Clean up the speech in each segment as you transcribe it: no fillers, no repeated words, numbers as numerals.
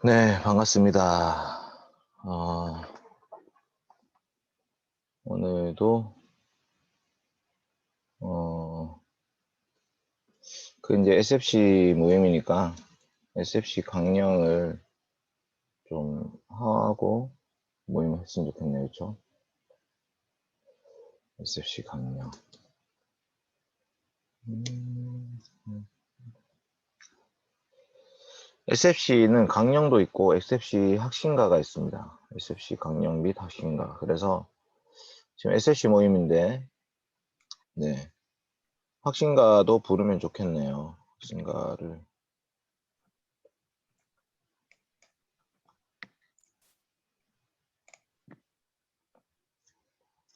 네, 반갑습니다. 어, 오늘도, 어, 이제 SFC 모임이니까 SFC 강령을 좀 하고 모임을 했으면 좋겠네요. 그쵸? SFC 강령. SFC는 강령도 있고 SFC 학신가가 있습니다. SFC 강령 및 학신가. 그래서 지금 SFC 모임인데, 네. 학신가도 부르면 좋겠네요. 학신가를.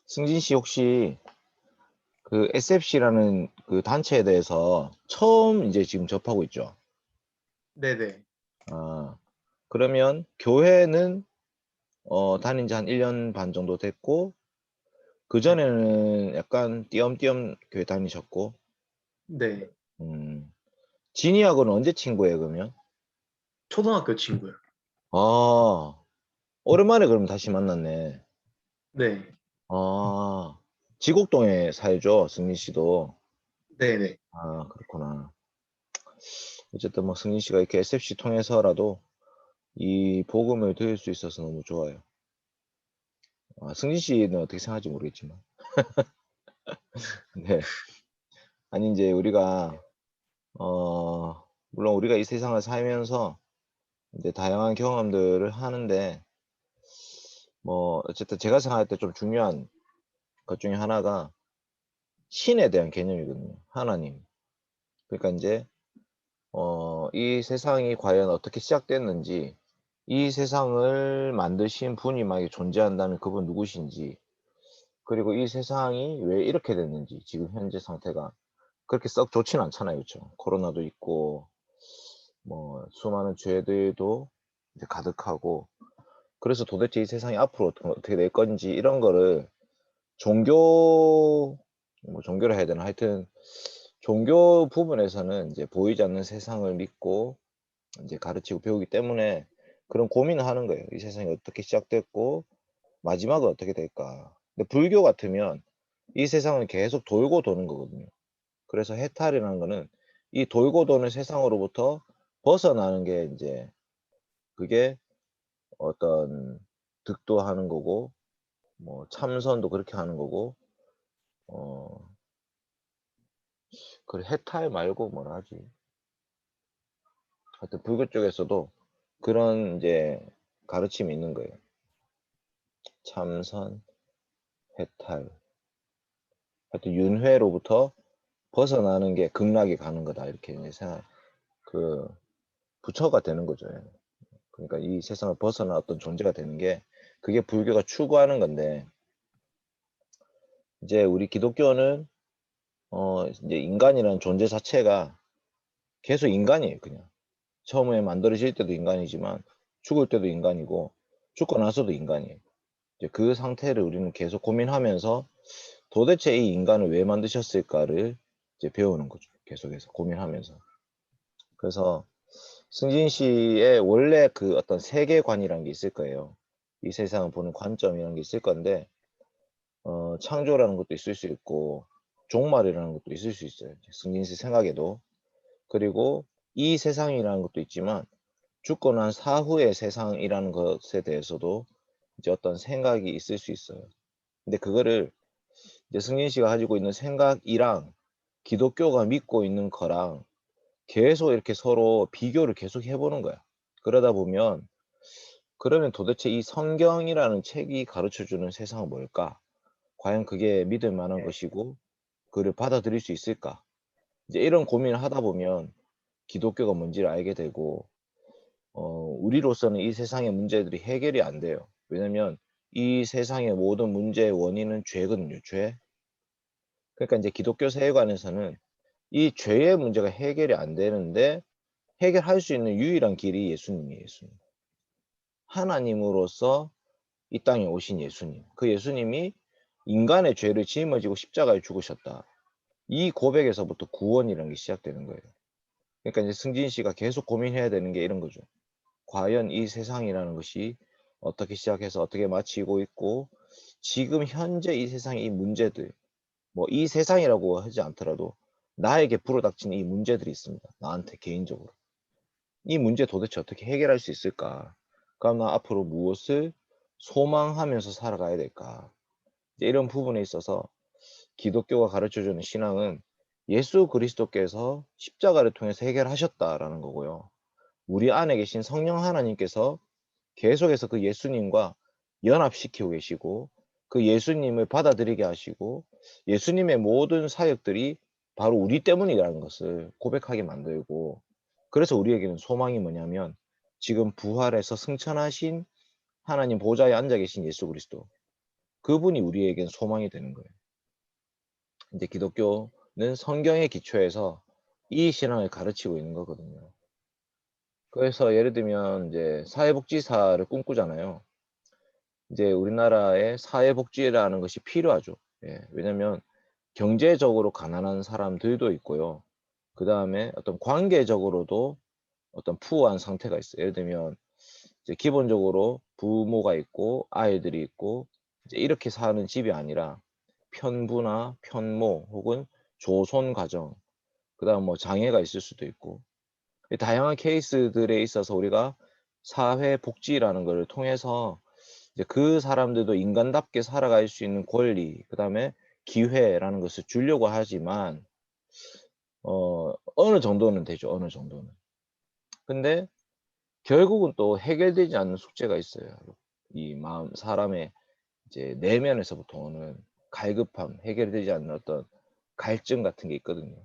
승진 씨 혹시 그 SFC라는 그 단체에 대해서 처음 이제 지금 접하고 있죠. 네네. 아, 그러면 교회는 다닌 지 한 1년 반 정도 됐고, 네. 그전에는 약간 띄엄띄엄 교회 다니셨고, 네. 음, 진이하고는 언제 친구예요, 그러면? 초등학교 친구요. 아, 오랜만에 그럼 다시 만났네. 네. 아, 지곡동에 살죠, 승민 씨도. 네네. 아, 그렇구나. 어쨌든 뭐 승민 씨가 이렇게 SFC 통해서라도 이 복음을 들을 수 있어서 너무 좋아요. 아, 승진 씨는 어떻게 생각할지 모르겠지만. 네. 아니, 이제 우리가, 물론 우리가 이 세상을 살면서 이제 다양한 경험들을 하는데, 뭐, 어쨌든 제가 생각할 때 좀 중요한 것 중에 하나가 신에 대한 개념이거든요. 하나님. 그러니까 이제, 이 세상이 과연 어떻게 시작됐는지, 이 세상을 만드신 분이 만약에 존재한다면 그분 누구신지, 그리고 이 세상이 왜 이렇게 됐는지, 지금 현재 상태가. 그렇게 썩 좋지는 않잖아요. 그쵸? 코로나도 있고 뭐 수많은 죄들도 이제 가득하고, 그래서 도대체 이 세상이 앞으로 어떻게 될 건지 이런 거를 종교, 뭐 종교를 해야 되나, 하여튼 종교 부분에서는 이제 보이지 않는 세상을 믿고 이제 가르치고 배우기 때문에 그런 고민을 하는 거예요. 이 세상이 어떻게 시작됐고 마지막은 어떻게 될까. 근데 불교 같으면 이 세상은 계속 돌고 도는 거거든요. 그래서 해탈이라는 거는 이 돌고 도는 세상으로부터 벗어나는 게 이제, 그게 어떤 득도하는 거고, 뭐 참선도 그렇게 하는 거고, 어 그 해탈 말고 뭐라 하지? 하여튼 불교 쪽에서도 그런 이제 가르침이 있는 거예요. 참선, 해탈. 하여튼 윤회로부터 벗어나는 게 극락에 가는 거다, 이렇게 이제 생각, 그 부처가 되는 거죠. 그러니까 이 세상을 벗어나 어떤 존재가 되는 게, 그게 불교가 추구하는 건데, 이제 우리 기독교는 이제 인간이라는 존재 자체가 계속 인간이에요, 그냥. 처음에 만들어질 때도 인간이지만 죽을 때도 인간이고 죽고 나서도 인간이에요. 이제 그 상태를 우리는 계속 고민하면서 도대체 이 인간을 왜 만드셨을까를 이제 배우는 거죠. 계속해서 고민하면서. 그래서 승진 씨의 원래 그 어떤 세계관이라는 게 있을 거예요. 이 세상을 보는 관점이라는 게 있을 건데, 창조라는 것도 있을 수 있고 종말이라는 것도 있을 수 있어요. 승진 씨 생각에도. 그리고 이 세상이라는 것도 있지만 죽고 난 사후의 세상이라는 것에 대해서도 이제 어떤 생각이 있을 수 있어요. 근데 그거를 이제 승진 씨가 가지고 있는 생각이랑 기독교가 믿고 있는 거랑 계속 이렇게 서로 비교를 계속 해보는 거야. 그러다 보면, 그러면 도대체 이 성경이라는 책이 가르쳐주는 세상은 뭘까? 과연 그게 믿을 만한 네. 것이고 그를 받아들일 수 있을까? 이제 이런 고민을 하다 보면 기독교가 뭔지를 알게 되고, 우리로서는 이 세상의 문제들이 해결이 안 돼요. 왜냐면 이 세상의 모든 문제의 원인은 죄거든요, 죄. 그러니까 이제 기독교 세계관에서는 이 죄의 문제가 해결이 안 되는데, 해결할 수 있는 유일한 길이 예수님이에요, 예수님. 하나님으로서 이 땅에 오신 예수님. 그 예수님이 인간의 죄를 짊어지고 십자가에 죽으셨다. 이 고백에서부터 구원이라는 게 시작되는 거예요. 그러니까 이제 승진 씨가 계속 고민해야 되는 게 이런 거죠. 과연 이 세상이라는 것이 어떻게 시작해서 어떻게 마치고 있고, 지금 현재 이 세상의 이 문제들, 뭐 이 세상이라고 하지 않더라도 나에게 불어닥치는 이 문제들이 있습니다. 나한테 개인적으로. 이 문제 도대체 어떻게 해결할 수 있을까? 그럼 나 앞으로 무엇을 소망하면서 살아가야 될까? 이제 이런 부분에 있어서 기독교가 가르쳐주는 신앙은 예수 그리스도께서 십자가를 통해서 해결하셨다라는 거고요. 우리 안에 계신 성령 하나님께서 계속해서 그 예수님과 연합시키고 계시고, 그 예수님을 받아들이게 하시고, 예수님의 모든 사역들이 바로 우리 때문이라는 것을 고백하게 만들고, 그래서 우리에게는 소망이 뭐냐면 지금 부활해서 승천하신 하나님 보좌에 앉아 계신 예수 그리스도, 그분이 우리에겐 소망이 되는 거예요. 이제 기독교는 성경의 기초에서 이 신앙을 가르치고 있는 거거든요. 그래서 예를 들면 이제 사회복지사를 꿈꾸잖아요. 이제 우리나라에 사회복지라는 것이 필요하죠. 예. 왜냐면 경제적으로 가난한 사람들도 있고요. 그다음에 어떤 관계적으로도 어떤 pure한 상태가 있어요. 예를 들면 이제 기본적으로 부모가 있고 아이들이 있고 이제 이렇게 사는 집이 아니라 편부나 편모 혹은 조손 가정, 그다음 뭐 장애가 있을 수도 있고, 이 다양한 케이스들에 있어서 우리가 사회복지라는 것을 통해서 이제 그 사람들도 인간답게 살아갈 수 있는 권리, 그다음에 기회라는 것을 주려고 하지만 어느 정도는 되죠. 어느 정도는. 근데 결국은 또 해결되지 않는 숙제가 있어요. 이 마음, 사람의 이제 내면에서부터 오는 갈급함, 해결되지 않는 어떤 갈증 같은 게 있거든요.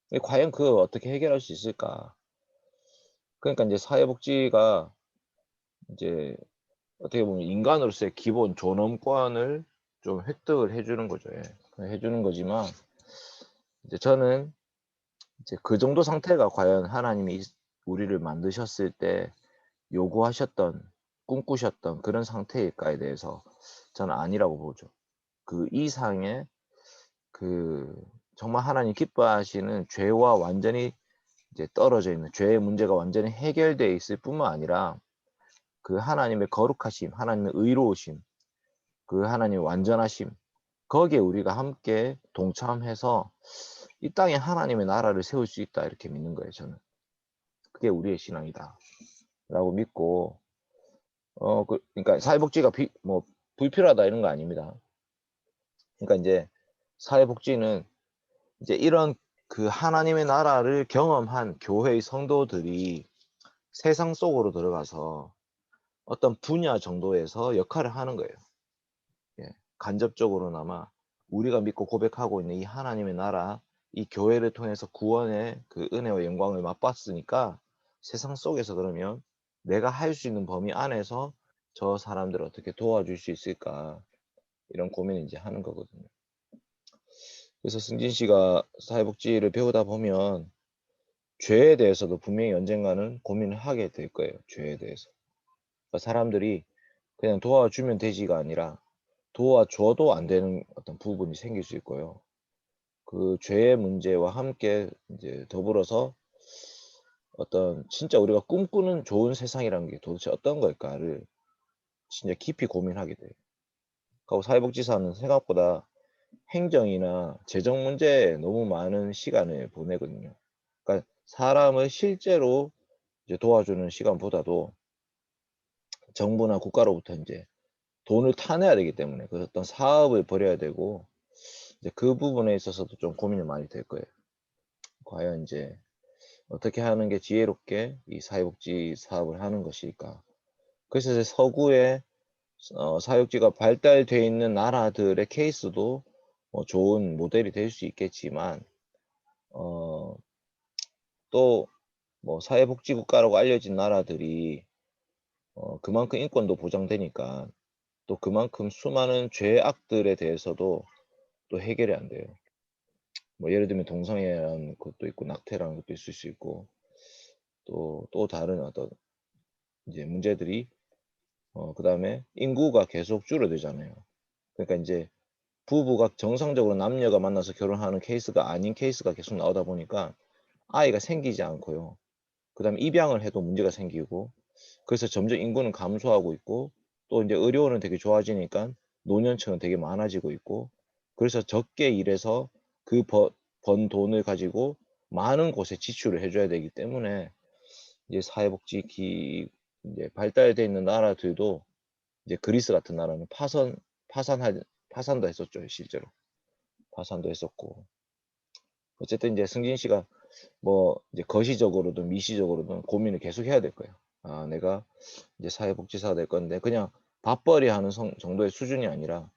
근데 과연 그걸 어떻게 해결할 수 있을까? 그러니까 이제 사회복지가 이제 어떻게 보면 인간으로서의 기본 존엄권을 좀 획득을 해 주는 거죠. 예. 해 주는 거지만 이제 저는 이제 그 정도 상태가 과연 하나님이 우리를 만드셨을 때 요구하셨던, 꿈꾸셨던 그런 상태일까에 대해서 저는 아니라고 보죠. 그 이상의 그 정말 하나님 기뻐하시는 죄와 완전히 이제 떨어져 있는, 죄의 문제가 완전히 해결되어 있을 뿐만 아니라 그 하나님의 거룩하심, 하나님의 의로우심, 그 하나님의 완전하심, 거기에 우리가 함께 동참해서 이 땅에 하나님의 나라를 세울 수 있다, 이렇게 믿는 거예요, 저는. 그게 우리의 신앙이다라고 믿고, 그러니까 사회복지가 불필요하다 이런 거 아닙니다. 그러니까 이제 사회복지는 이제 이런 그 하나님의 나라를 경험한 교회의 성도들이 세상 속으로 들어가서 어떤 분야 정도에서 역할을 하는 거예요. 예. 간접적으로나마 우리가 믿고 고백하고 있는 이 하나님의 나라, 이 교회를 통해서 구원의 그 은혜와 영광을 맛봤으니까 세상 속에서 그러면 내가 할 수 있는 범위 안에서 저 사람들을 어떻게 도와줄 수 있을까, 이런 고민을 이제 하는 거거든요. 그래서 승진 씨가 사회복지를 배우다 보면 죄에 대해서도 분명히 언젠가는 고민을 하게 될 거예요. 죄에 대해서. 그러니까 사람들이 그냥 도와주면 되지가 아니라 도와줘도 안 되는 어떤 부분이 생길 수 있고요. 그 죄의 문제와 함께 이제 더불어서 어떤 진짜 우리가 꿈꾸는 좋은 세상이라는 게 도대체 어떤 걸까를 진짜 깊이 고민하게 돼요. 그리고 사회복지사는 생각보다 행정이나 재정 문제에 너무 많은 시간을 보내거든요. 그러니까 사람을 실제로 이제 도와주는 시간보다도 정부나 국가로부터 이제 돈을 타내야 되기 때문에 그 어떤 사업을 벌여야 되고, 이제 그 부분에 있어서도 좀 고민이 많이 될 거예요. 과연 이제 어떻게 하는 게 지혜롭게 이 사회복지 사업을 하는 것일까? 그래서 이제 서구의 사회복지가 발달되어 있는 나라들의 케이스도 좋은 모델이 될 수 있겠지만, 어, 또 뭐 사회복지 국가라고 알려진 나라들이 그만큼 인권도 보장되니까 또 그만큼 수많은 죄악들에 대해서도 또 해결이 안 돼요. 뭐 예를 들면 동성애라는 것도 있고 낙태라는 것도 있을 수 있고, 또 다른 어떤 이제 문제들이, 그다음에 인구가 계속 줄어들잖아요. 그러니까 이제 부부가 정상적으로 남녀가 만나서 결혼하는 케이스가 아닌 케이스가 계속 나오다 보니까 아이가 생기지 않고요. 그다음에 입양을 해도 문제가 생기고, 그래서 점점 인구는 감소하고 있고 또 이제 의료는 되게 좋아지니까 노년층은 되게 많아지고 있고 그래서 적게 일해서 그 번 돈을 가지고 많은 곳에 지출을 해줘야 되기 때문에 이제 이제 발달되어 있는 나라들도 이제 그리스 같은 나라는 파산도 했었죠, 실제로. 파산도 했었고. 어쨌든 이제 승진 씨가 뭐 이제 거시적으로든 미시적으로든 고민을 계속 해야 될 거예요. 아, 내가 이제 사회복지사가 될 건데 그냥 밥벌이 하는 정도의 수준이 아니라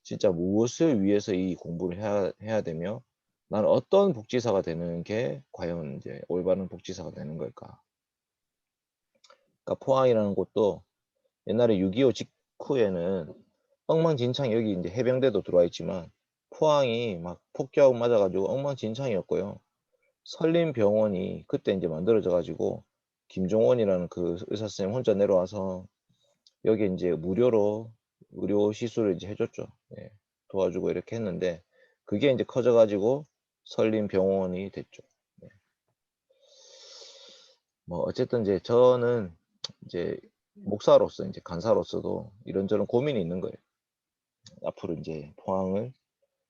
진짜 무엇을 위해서 이 공부를 해야 되며 나는 어떤 복지사가 되는 게 과연 이제 올바른 복지사가 되는 걸까? 그러니까 포항이라는 곳도 옛날에 6.25 직후에는 엉망진창 여기 이제 해병대도 들어와 있지만 포항이 막 폭격 맞아가지고 엉망진창이었고요. 설림병원이 그때 이제 만들어져 가지고 김종원이라는 그 의사 선생님 혼자 내려와서 여기 이제 무료로 의료 시술을 이제 해줬죠. 예, 도와주고 이렇게 했는데 그게 이제 커져 가지고 설림병원이 됐죠. 네. 뭐 어쨌든 이제 저는 이제 목사로서 이제 간사로서도 이런저런 고민이 있는 거예요. 앞으로 이제 포항을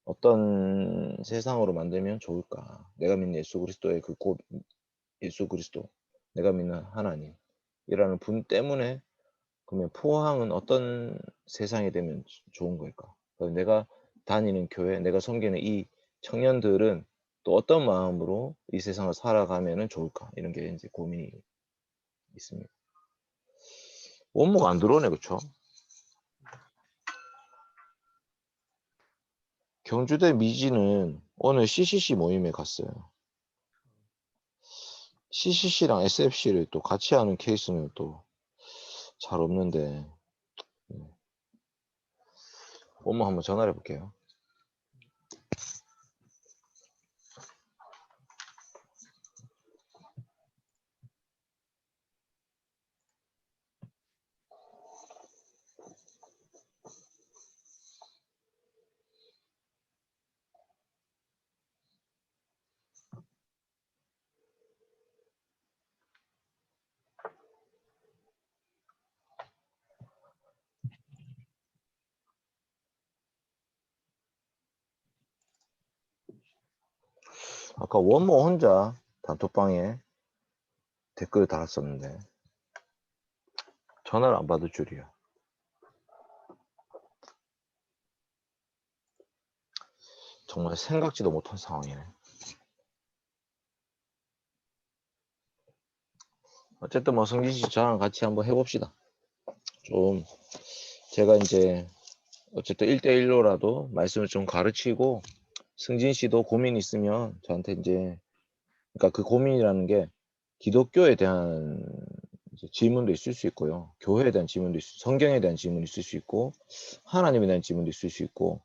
어떤 세상으로 만들면 좋을까? 내가 믿는 예수 그리스도의 예수 그리스도, 내가 믿는 하나님이라는 분 때문에 그러면 포항은 어떤 세상이 되면 좋은 걸까? 내가 다니는 교회, 내가 섬기는 이 청년들은 또 어떤 마음으로 이 세상을 살아가면 좋을까? 이런 게 이제 고민이 있습니다. 원모가 안 들어오네, 그쵸? 경주대 미지는 오늘 CCC 모임에 갔어요. CCC랑 SFC를 또 같이 하는 케이스는 또 잘 없는데, 원모 한번 전화를 해볼게요. 아까 원모 혼자 단톡방에 댓글을 달았었는데 전화를 안 받을 줄이야. 정말 생각지도 못한 상황이네. 어쨌든 뭐 승진 씨 저랑 같이 한번 해봅시다. 좀 제가 이제 어쨌든 1대1로라도 말씀을 좀 가르치고 승진 씨도 고민 있으면 저한테 이제 그러니까 그 고민이라는 게 기독교에 대한 질문도 있을 수 있고요. 교회에 대한 질문도 성경에 대한 질문이 있을 수 있고 하나님에 대한 질문도 있을 수 있고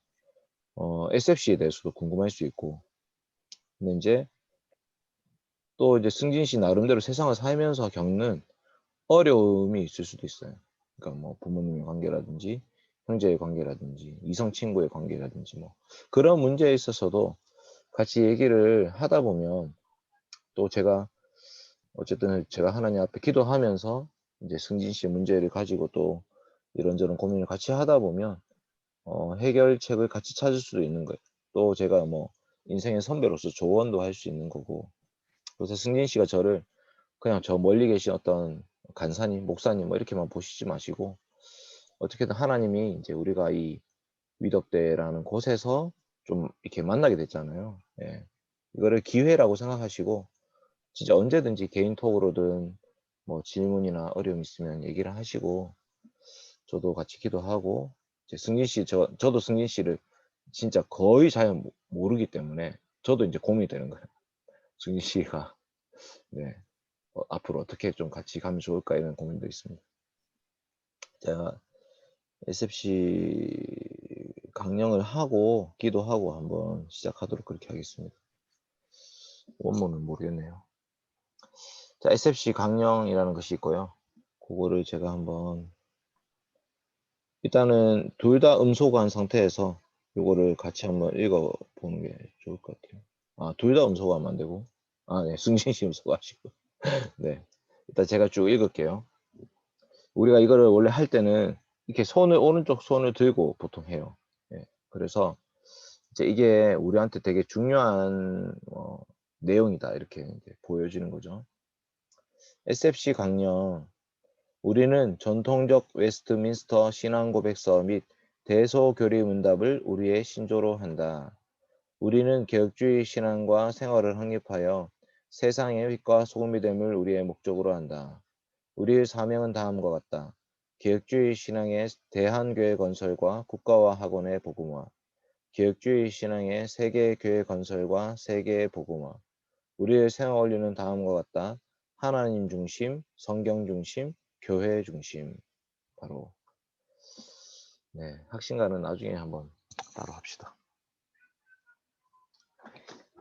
SFC에 대해서도 궁금할 수 있고 근데 이제 또 이제 승진 씨 나름대로 세상을 살면서 겪는 어려움이 있을 수도 있어요. 그러니까 뭐 부모님의 관계라든지 형제의 관계라든지 이성 친구의 관계라든지 뭐 그런 문제에 있어서도 같이 얘기를 하다 보면 또 제가 어쨌든 제가 하나님 앞에 기도하면서 이제 승진 씨의 문제를 가지고 또 이런저런 고민을 같이 하다 보면 해결책을 같이 찾을 수도 있는 거예요. 또 제가 뭐 인생의 선배로서 조언도 할 수 있는 거고 그래서 승진 씨가 저를 그냥 저 멀리 계신 어떤 간사님, 목사님 뭐 이렇게만 보시지 마시고 어떻게든 하나님이 이제 우리가 이 위덕대라는 곳에서 좀 이렇게 만나게 됐잖아요. 예. 이거를 기회라고 생각하시고 진짜 언제든지 개인톡으로든 뭐 질문이나 어려움 있으면 얘기를 하시고 저도 같이 기도하고 이제 승진 씨 저도 승진 씨를 진짜 거의 잘 모르기 때문에 저도 이제 고민이 되는 거예요. 승진 씨가 네. 앞으로 어떻게 좀 같이 가면 좋을까 이런 고민도 있습니다. 제가 SFC 강령을 하고 기도하고 한번 시작하도록 그렇게 하겠습니다. 원문은 모르겠네요. 자, SFC 강령이라는 것이 있고요. 그거를 제가 한번 일단은 둘 다 음소거한 상태에서 요거를 같이 한번 읽어보는 게 좋을 것 같아요. 아, 둘 다 음소거하면 안 되고 네, 승진 씨 음소거하시고 네, 일단 제가 쭉 읽을게요. 우리가 이거를 원래 할 때는 이렇게 손을 오른쪽 손을 들고 보통 해요. 예. 그래서 이제 이게 우리한테 되게 중요한 내용이다 이렇게 이제 보여지는 거죠. SFC 강령. 우리는 전통적 웨스트민스터 신앙 고백서 및 대소교리 문답을 우리의 신조로 한다. 우리는 개혁주의 신앙과 생활을 확립하여 세상의 빛과 소금이 됨을 우리의 목적으로 한다. 우리의 사명은 다음과 같다. 개혁주의 신앙의 대한교회 건설과 국가와 학원의 복음화. 개혁주의 신앙의 세계교회 건설과 세계의 복음화. 우리의 생활 원리는 다음과 같다. 하나님 중심, 성경 중심, 교회 중심. 바로 학신가는 나중에 한번 따로 합시다.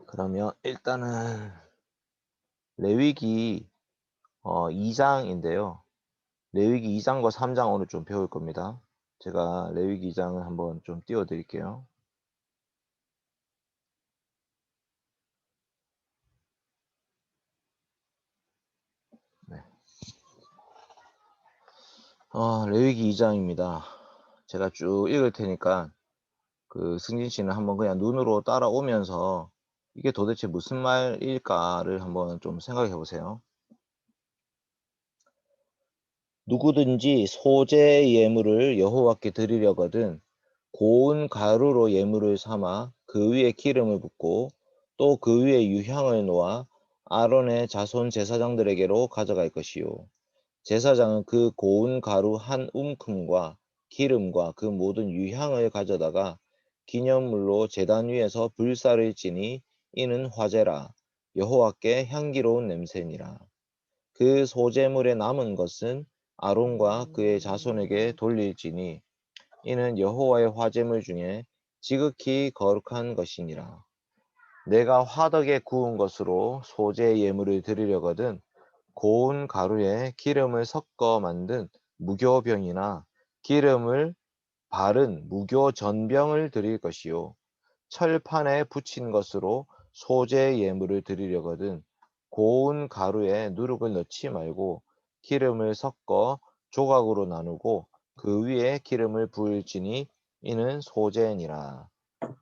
그러면 일단은 레위기 2장인데요. 레위기 2장과 3장 오늘 좀 배울 겁니다. 제가 레위기 2장을 한번 좀 띄워 드릴게요. 네. 레위기 2장입니다. 제가 쭉 읽을 테니까 그 승진 씨는 한번 그냥 눈으로 따라오면서 이게 도대체 무슨 말일까를 한번 좀 생각해 보세요. 누구든지 소재 예물을 여호와께 드리려거든 고운 가루로 예물을 삼아 그 위에 기름을 붓고 또 그 위에 유향을 놓아 아론의 자손 제사장들에게로 가져갈 것이요. 제사장은 그 고운 가루 한 움큼과 기름과 그 모든 유향을 가져다가 기념물로 제단 위에서 불사를 지니 이는 화제라. 여호와께 향기로운 냄새니라. 그 소재물에 남은 것은 아론과 그의 자손에게 돌릴지니 이는 여호와의 화제물 중에 지극히 거룩한 것이니라. 내가 화덕에 구운 것으로 소재 예물을 드리려거든 고운 가루에 기름을 섞어 만든 무교병이나 기름을 바른 무교전병을 드릴 것이요. 철판에 붙인 것으로 소재 예물을 드리려거든 고운 가루에 누룩을 넣지 말고 기름을 섞어 조각으로 나누고 그 위에 기름을 부을지니 이는 소재니라.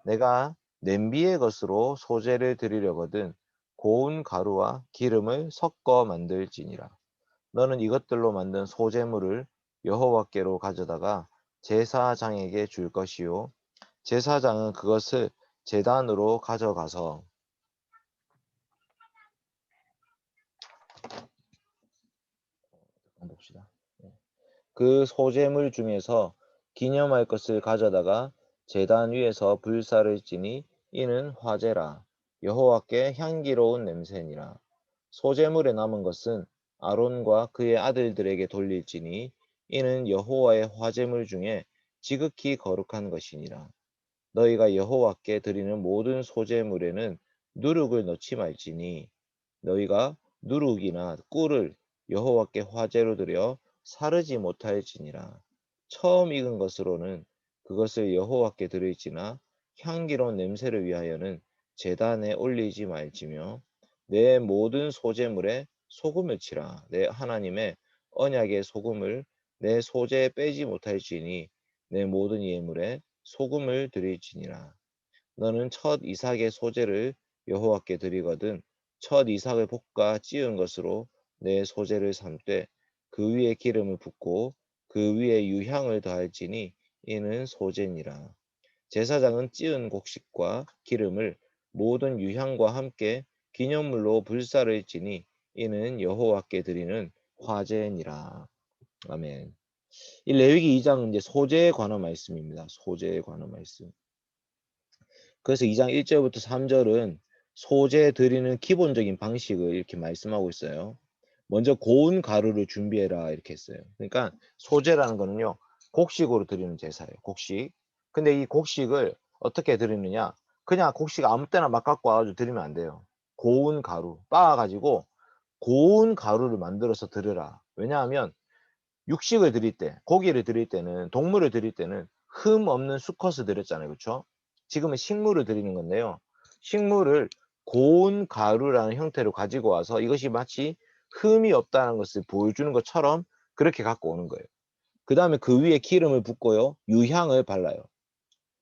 내가 냄비의 것으로 소재를 드리려거든 고운 가루와 기름을 섞어 만들지니라. 너는 이것들로 만든 소재물을 여호와께로 가져다가 제사장에게 줄 것이요. 제사장은 그것을 제단으로 가져가서 봅시다. 그 소재물 중에서 기념할 것을 가져다가 제단 위에서 불사를 지니 이는 화제라. 여호와께 향기로운 냄새니라. 소재물에 남은 것은 아론과 그의 아들들에게 돌릴지니 이는 여호와의 화제물 중에 지극히 거룩한 것이니라. 너희가 여호와께 드리는 모든 소재물에는 누룩을 넣지 말지니 너희가 누룩이나 꿀을 여호와께 화제로 드려 사르지 못할지니라. 처음 익은 것으로는 그것을 여호와께 드릴지나 향기로운 냄새를 위하여는 제단에 올리지 말지며 내 모든 소재물에 소금을 치라. 내 하나님의 언약의 소금을 내 소재에 빼지 못할지니 내 모든 예물에 소금을 드릴지니라. 너는 첫 이삭의 소재를 여호와께 드리거든 첫 이삭을 볶아 찌은 것으로 내 소재를 삼되 그 위에 기름을 붓고 그 위에 유향을 더할지니 이는 소재니라. 제사장은 찌은 곡식과 기름을 모든 유향과 함께 기념물로 불사를 지니 이는 여호와께 드리는 화제니라. 아멘. 이 레위기 2장은 이제 소재에 관한 말씀입니다. 소재에 관한 말씀. 그래서 2장 1절부터 3절은 소재 드리는 기본적인 방식을 이렇게 말씀하고 있어요. 먼저 고운 가루를 준비해라 이렇게 했어요. 그러니까 소재라는 거는요. 곡식으로 드리는 제사예요. 곡식. 근데 이 곡식을 어떻게 드리느냐? 그냥 곡식 아무 때나 막 갖고 와가지고 드리면 안 돼요. 고운 가루 빻아가지고 고운 가루를 만들어서 드려라. 왜냐하면 육식을 드릴 때, 고기를 드릴 때는, 동물을 드릴 때는 흠 없는 수컷을 드렸잖아요. 그렇죠? 지금은 식물을 드리는 건데요. 식물을 고운 가루라는 형태로 가지고 와서 이것이 마치 흠이 없다는 것을 보여주는 것처럼 그렇게 갖고 오는 거예요. 그 다음에 그 위에 기름을 붓고요. 유향을 발라요.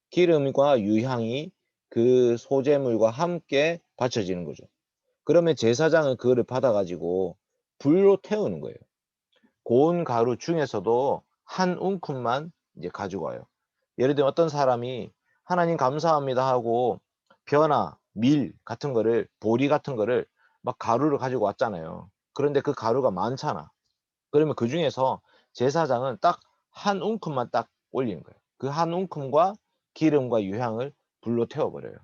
기름과 유향이 그 소재물과 함께 받쳐지는 거죠. 그러면 제사장은 그거를 받아가지고 불로 태우는 거예요. 고운 가루 중에서도 한 움큼만 이제 가지고 와요. 예를 들면 어떤 사람이 하나님 감사합니다 하고 벼나 밀 같은 거를, 보리 같은 거를 막 가루를 가지고 왔잖아요. 그런데 그 가루가 많잖아. 그러면 그 중에서 제사장은 딱 한 움큼만 딱 올리는 거예요. 그 한 움큼과 기름과 유향을 불로 태워버려요.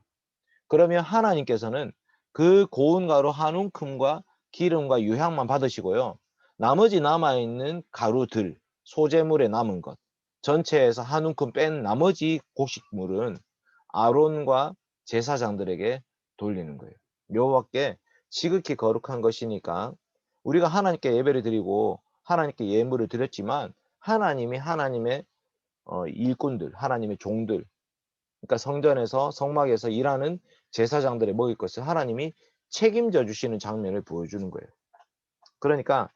그러면 하나님께서는 그 고운 가루 한 움큼과 기름과 유향만 받으시고요. 나머지 남아있는 가루들, 소재물에 남은 것, 전체에서 한 움큼 뺀 나머지 곡식물은 아론과 제사장들에게 돌리는 거예요. 여호와께 지극히 거룩한 것이니까 우리가 하나님께 예배를 드리고 하나님께 예물을 드렸지만 하나님이 하나님의 일꾼들, 하나님의 종들, 그러니까 성전에서 성막에서 일하는 제사장들의 먹을 것을 하나님이 책임져 주시는 장면을 보여주는 거예요. 그러니까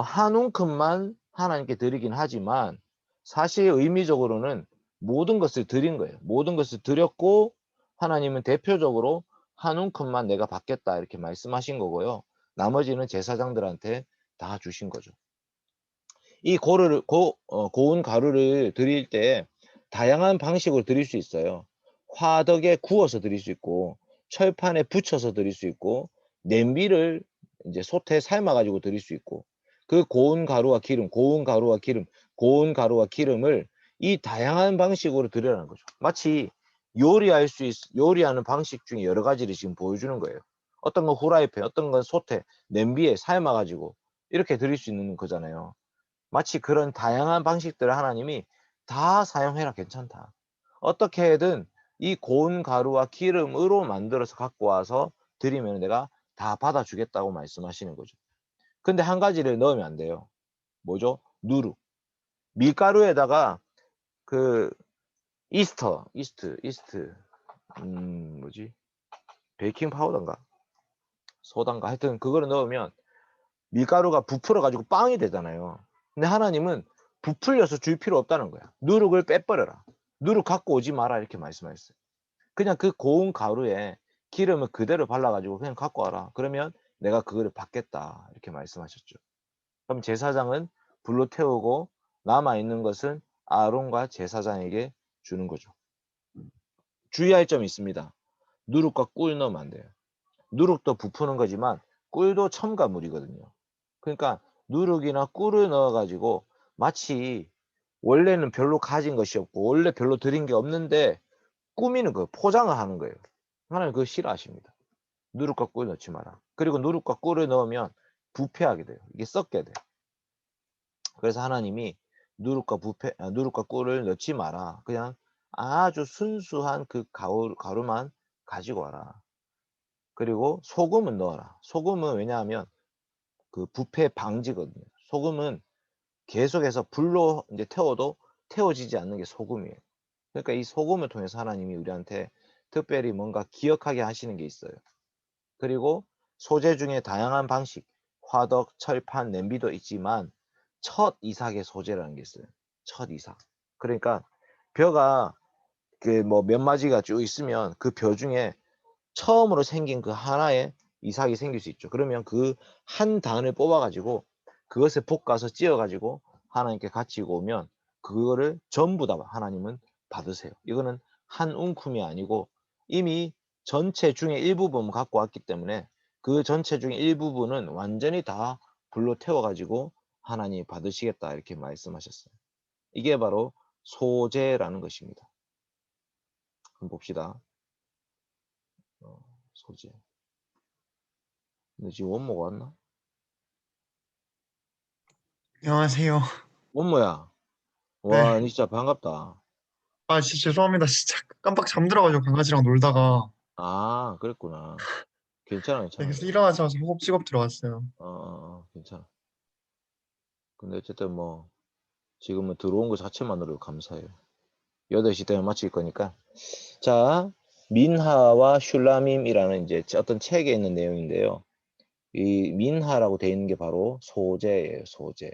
한 움큼만 하나님께 드리긴 하지만 사실 의미적으로는 모든 것을 드린 거예요. 모든 것을 드렸고 하나님은 대표적으로 한 움큼만 내가 받겠다 이렇게 말씀하신 거고요. 나머지는 제사장들한테 다 주신 거죠. 이 고운 가루를 드릴 때 다양한 방식으로 드릴 수 있어요. 화덕에 구워서 드릴 수 있고 철판에 붙여서 드릴 수 있고 냄비를 이제 솥에 삶아 가지고 드릴 수 있고 그 고운 가루와 기름, 고운 가루와 기름, 고운 가루와 기름을 이 다양한 방식으로 드리라는 거죠. 마치 요리하는 방식 중에 여러 가지를 지금 보여주는 거예요. 어떤 건 후라이팬, 어떤 건 솥에, 냄비에 삶아 가지고 이렇게 드릴 수 있는 거잖아요. 마치 그런 다양한 방식들을 하나님이 다 사용해라 괜찮다. 어떻게든 이 고운 가루와 기름으로 만들어서 갖고 와서 드리면 내가 다 받아주겠다고 말씀하시는 거죠. 근데 한 가지를 넣으면 안 돼요. 뭐죠? 누룩. 밀가루에다가 그 이스트, 뭐지? 베이킹 파우더인가? 소다인가? 하여튼 그거를 넣으면 밀가루가 부풀어 가지고 빵이 되잖아요. 근데 하나님은 부풀려서 줄 필요 없다는 거야. 누룩을 빼버려라. 누룩 갖고 오지 마라 이렇게 말씀하셨어요. 그냥 그 고운 가루에 기름을 그대로 발라 가지고 그냥 갖고 와라. 그러면 내가 그거를 받겠다 이렇게 말씀하셨죠. 그럼 제사장은 불로 태우고 남아 있는 것은 아론과 제사장에게 주는 거죠. 주의할 점이 있습니다. 누룩과 꿀 넣으면 안 돼요. 누룩도 부푸는 거지만 꿀도 첨가물이거든요. 그러니까 누룩이나 꿀을 넣어 가지고 마치 원래는 별로 가진 것이 없고 원래 별로 드린 게 없는데 꾸미는 거예요. 포장을 하는 거예요. 하나님 그거 싫어하십니다. 누룩과 꿀 넣지 마라. 그리고 누룩과 꿀을 넣으면 부패하게 돼요. 이게 썩게 돼요. 그래서 하나님이 누룩과 꿀을 넣지 마라. 그냥 아주 순수한 그 가루만 가지고 와라. 그리고 소금은 넣어라. 소금은 왜냐하면 그 부패 방지거든요. 소금은 계속해서 불로 이제 태워도 태워지지 않는 게 소금이에요. 그러니까 이 소금을 통해서 하나님이 우리한테 특별히 뭔가 기억하게 하시는 게 있어요. 그리고 소재 중에 다양한 방식, 화덕, 철판, 냄비도 있지만 첫 이삭의 소재라는 게 있어요. 첫 이삭. 그러니까 벼가 그 뭐 몇 마디가 쭉 있으면 그 벼 중에 처음으로 생긴 그 하나의 이삭이 생길 수 있죠. 그러면 그 한 단을 뽑아 가지고 그것을 볶아서 찧어 가지고 하나님께 바치고 오면 그거를 전부 다 하나님은 받으세요. 이거는 한 움큼이 아니고 이미 전체 중에 일부분 갖고 왔기 때문에 그 전체 중에 일부분은 완전히 다 불로 태워 가지고 하나님이 받으시겠다 이렇게 말씀하셨어요. 이게 바로 소재라는 것입니다. 한번 봅시다. 소재. 근데 지금 원모가 왔나? 안녕하세요. 원모야. 네. 와, 니 진짜 반갑다. 아, 진짜 죄송합니다. 진짜 깜빡 잠들어가지고 강아지랑 놀다가. 아, 그랬구나. 괜찮아, 네, 괜찮아. 그래서 일어나자마자 허겁지겁 들어왔어요. 괜찮아. 근데 어쨌든 뭐, 지금은 들어온 것 자체만으로도 감사해요. 8시 때문에 마칠 거니까. 자, 민하와 슐라밈이라는 이제 어떤 책에 있는 내용인데요. 이 민하라고 되어 있는 게 바로 소재예요. 소재.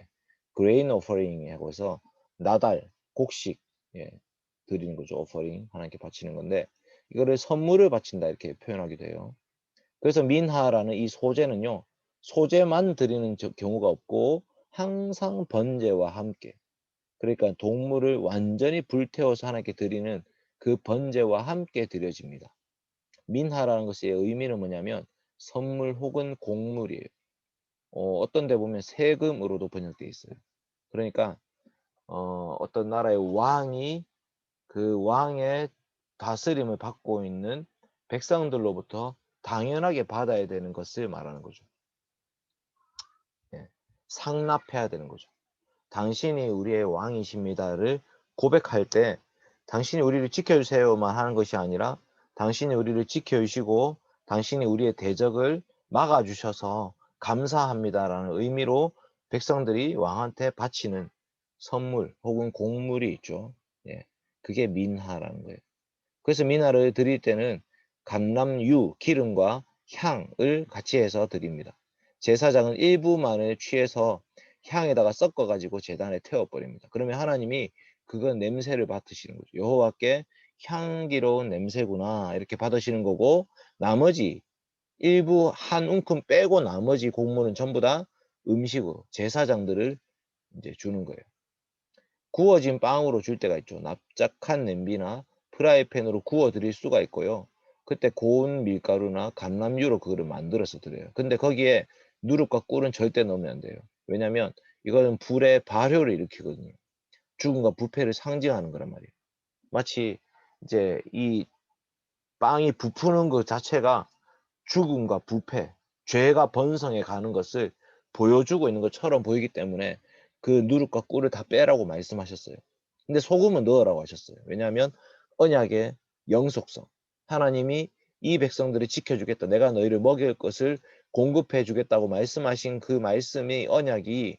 grain offering이라고 해서 나달, 곡식 드리는 거죠. offering 하나님께 바치는 건데 이거를 선물을 바친다 이렇게 표현하기도 해요. 그래서 민하라는 이 소재는요. 소재만 드리는 경우가 없고 항상 번제와 함께 그러니까 동물을 완전히 불태워서 하나님께 드리는 그 번제와 함께 드려집니다. 민하라는 것의 의미는 뭐냐면 선물 혹은 곡물이에요. 어떤 데 보면 세금으로도 번역되어 있어요. 그러니까 어떤 나라의 왕이 그 왕의 다스림을 받고 있는 백성들로부터 당연하게 받아야 되는 것을 말하는 거죠. 상납해야 되는 거죠. 당신이 우리의 왕이십니다를 고백할 때 당신이 우리를 지켜주세요만 하는 것이 아니라 당신이 우리를 지켜주시고 당신이 우리의 대적을 막아주셔서 감사합니다라는 의미로 백성들이 왕한테 바치는 선물 혹은 곡물이 있죠. 그게 민하라는 거예요. 그래서 민하를 드릴 때는 감람유, 기름과 향을 같이 해서 드립니다. 제사장은 일부만을 취해서 향에다가 섞어가지고 제단에 태워버립니다. 그러면 하나님이 그건 냄새를 맡으시는 거죠. 여호와께 향기로운 냄새구나 이렇게 받으시는 거고 나머지 일부 한 움큼 빼고 나머지 곡물은 전부 다 음식으로 제사장들을 이제 주는 거예요. 구워진 빵으로 줄 때가 있죠. 납작한 냄비나 프라이팬으로 구워 드릴 수가 있고요. 그때 고운 밀가루나 감람유로 그거를 만들어서 드려요. 근데 거기에 누룩과 꿀은 절대 넣으면 안 돼요. 왜냐면 이거는 불의 발효를 일으키거든요. 죽음과 부패를 상징하는 거란 말이에요. 마치 이제 이 빵이 부푸는 것 자체가 죽음과 부패, 죄가 번성해 가는 것을 보여주고 있는 것처럼 보이기 때문에 그 누룩과 꿀을 다 빼라고 말씀하셨어요. 근데 소금은 넣으라고 하셨어요. 왜냐하면 언약의 영속성, 하나님이 이 백성들을 지켜주겠다, 내가 너희를 먹일 것을 공급해 주겠다고 말씀하신 그 말씀이 언약이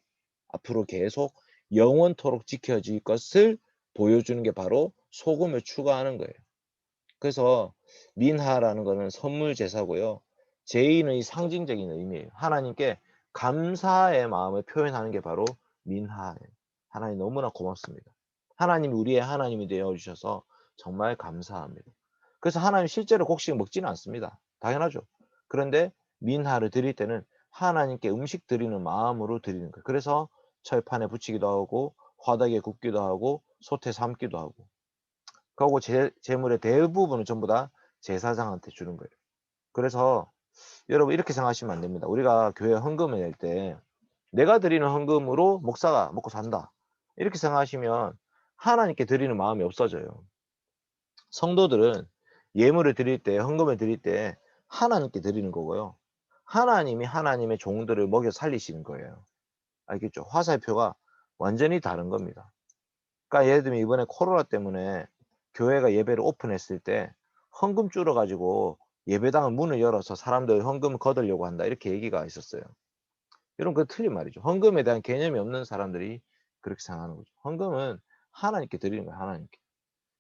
앞으로 계속 영원토록 지켜질 것을 보여주는 게 바로 소금을 추가하는 거예요. 그래서 민하라는 거는 선물 제사고요. 제의는 이 상징적인 의미예요. 하나님께 감사의 마음을 표현하는 게 바로 민하예요. 하나님 너무나 고맙습니다. 하나님이 우리의 하나님이 되어주셔서 정말 감사합니다. 그래서 하나님 실제로 곡식 먹지는 않습니다. 당연하죠. 그런데 민하를 드릴 때는 하나님께 음식 드리는 마음으로 드리는 거예요. 그래서 철판에 붙이기도 하고 화덕에 굽기도 하고 솥에 삶기도 하고 그리고 재물의 대부분은 전부 다 제사장한테 주는 거예요. 그래서 여러분 이렇게 생각하시면 안 됩니다. 우리가 교회 헌금을 낼 때 내가 드리는 헌금으로 목사가 먹고 산다. 이렇게 생각하시면 하나님께 드리는 마음이 없어져요. 성도들은 예물을 드릴 때, 헌금을 드릴 때 하나님께 드리는 거고요. 하나님이 하나님의 종들을 먹여 살리시는 거예요. 알겠죠? 화살표가 완전히 다른 겁니다. 그러니까 예를 들면 이번에 코로나 때문에 교회가 예배를 오픈했을 때 헌금 줄여가지고 예배당을 문을 열어서 사람들 헌금을 거두려고 한다 이렇게 얘기가 있었어요. 여러분 그거 틀린 말이죠. 헌금에 대한 개념이 없는 사람들이 그렇게 생각하는 거죠. 헌금은 하나님께 드리는 거예요. 하나님께.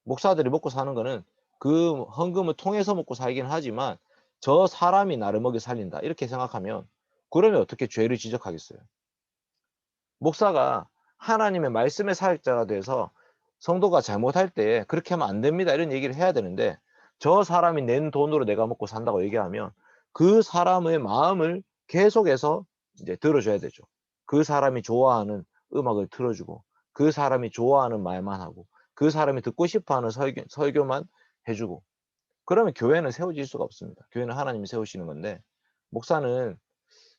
목사들이 먹고 사는 거는 그 헌금을 통해서 먹고 살긴 하지만 저 사람이 나를 먹여 살린다 이렇게 생각하면 그러면 어떻게 죄를 지적하겠어요. 목사가 하나님의 말씀의 사역자가 돼서 성도가 잘못할 때 그렇게 하면 안 됩니다 이런 얘기를 해야 되는데 저 사람이 낸 돈으로 내가 먹고 산다고 얘기하면 그 사람의 마음을 계속해서 이제 들어줘야 되죠. 그 사람이 좋아하는 음악을 틀어주고 그 사람이 좋아하는 말만 하고 그 사람이 듣고 싶어하는 설교만 해주고 그러면 교회는 세워질 수가 없습니다. 교회는 하나님이 세우시는 건데 목사는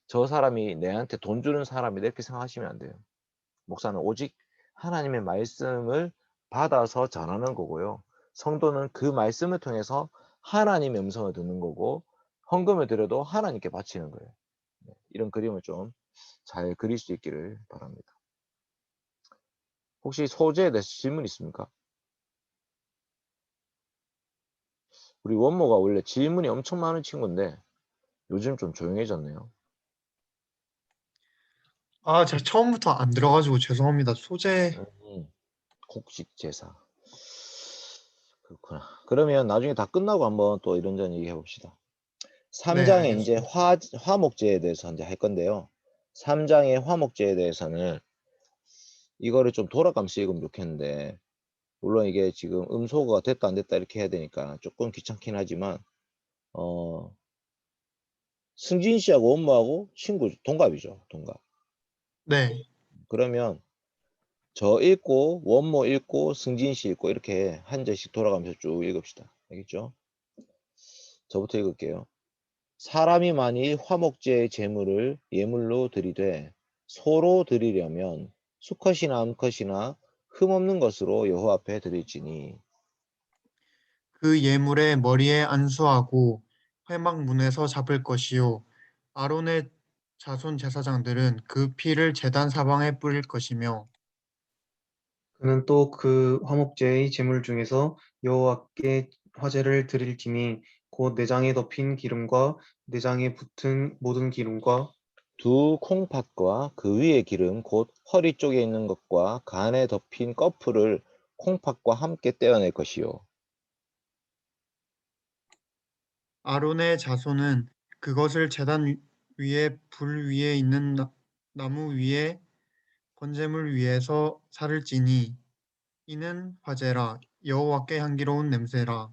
저 사람이 내한테 돈 주는 사람이다 이렇게 생각하시면 안 돼요. 목사는 오직 하나님의 말씀을 받아서 전하는 거고요. 성도는 그 말씀을 통해서 하나님의 음성을 듣는 거고 헌금을 드려도 하나님께 바치는 거예요. 이런 그림을 좀 잘 그릴 수 있기를 바랍니다. 혹시 소재에 대해서 질문 있습니까? 우리 원모가 원래 질문이 엄청 많은 친구인데 요즘 좀 조용해졌네요. 아, 제가 처음부터 안 들어가지고 죄송합니다. 소재. 곡식 제사. 그렇구나. 그러면 나중에 다 끝나고 한번 또 이런저런 얘기해 봅시다. 3장에 이제 알겠습니다. 화목제에 대해서 이제 할 건데요. 3장의 화목제에 대해서는 이거를 좀 돌아가면서 읽으면 좋겠는데, 물론 이게 지금 음소거가 됐다 안 됐다 이렇게 해야 되니까 조금 귀찮긴 하지만, 승진 씨하고 엄마하고 친구 동갑이죠. 동갑. 네. 그러면 저 읽고 원모 읽고 승진 씨 읽고 이렇게 한 절씩 돌아가면서 쭉 읽읍시다. 알겠죠? 저부터 읽을게요. 사람이 만일 화목제의 제물을 예물로 드리되 소로 드리려면 수컷이나 암컷이나 흠없는 것으로 여호와 앞에 드릴지니. 그 예물의 머리에 안수하고 회막문에서 잡을 것이요 아론의 자손 제사장들은 그 피를 제단 사방에 뿌릴 것이며 그는 또 그 화목제의 제물 중에서 여호와께 화제를 드릴지니 곧 내장에 덮인 기름과 내장에 붙은 모든 기름과 두 콩팥과 그 위에 기름 곧 허리 쪽에 있는 것과 간에 덮인 꺼풀을 콩팥과 함께 떼어낼 것이요. 아론의 자손은 그것을 제단 위에 불 위에 있는 나무 위에 번제물 위에서 살을지니 이는 화제라 여호와께 향기로운 냄새라.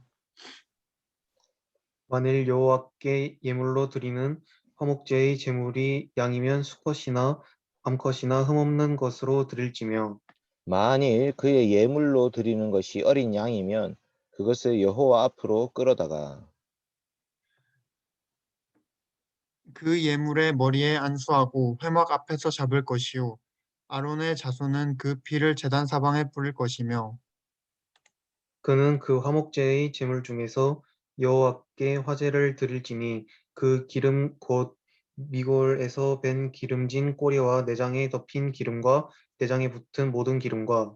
만일 여호와께 예물로 드리는 화목제의 제물이 양이면 수컷이나 암컷이나 흠없는 것으로 드릴지며 만일 그의 예물로 드리는 것이 어린 양이면 그것을 여호와 앞으로 끌어다가 그 예물의 머리에 안수하고 회막 앞에서 잡을 것이요 아론의 자손은 그 피를 제단 사방에 뿌릴 것이며 그는 그 화목제의 제물 중에서 여호와께 화제를 드릴지니 그 기름 곧 미골에서 밴 기름진 꼬리와 내장에 덮인 기름과 내장에 붙은 모든 기름과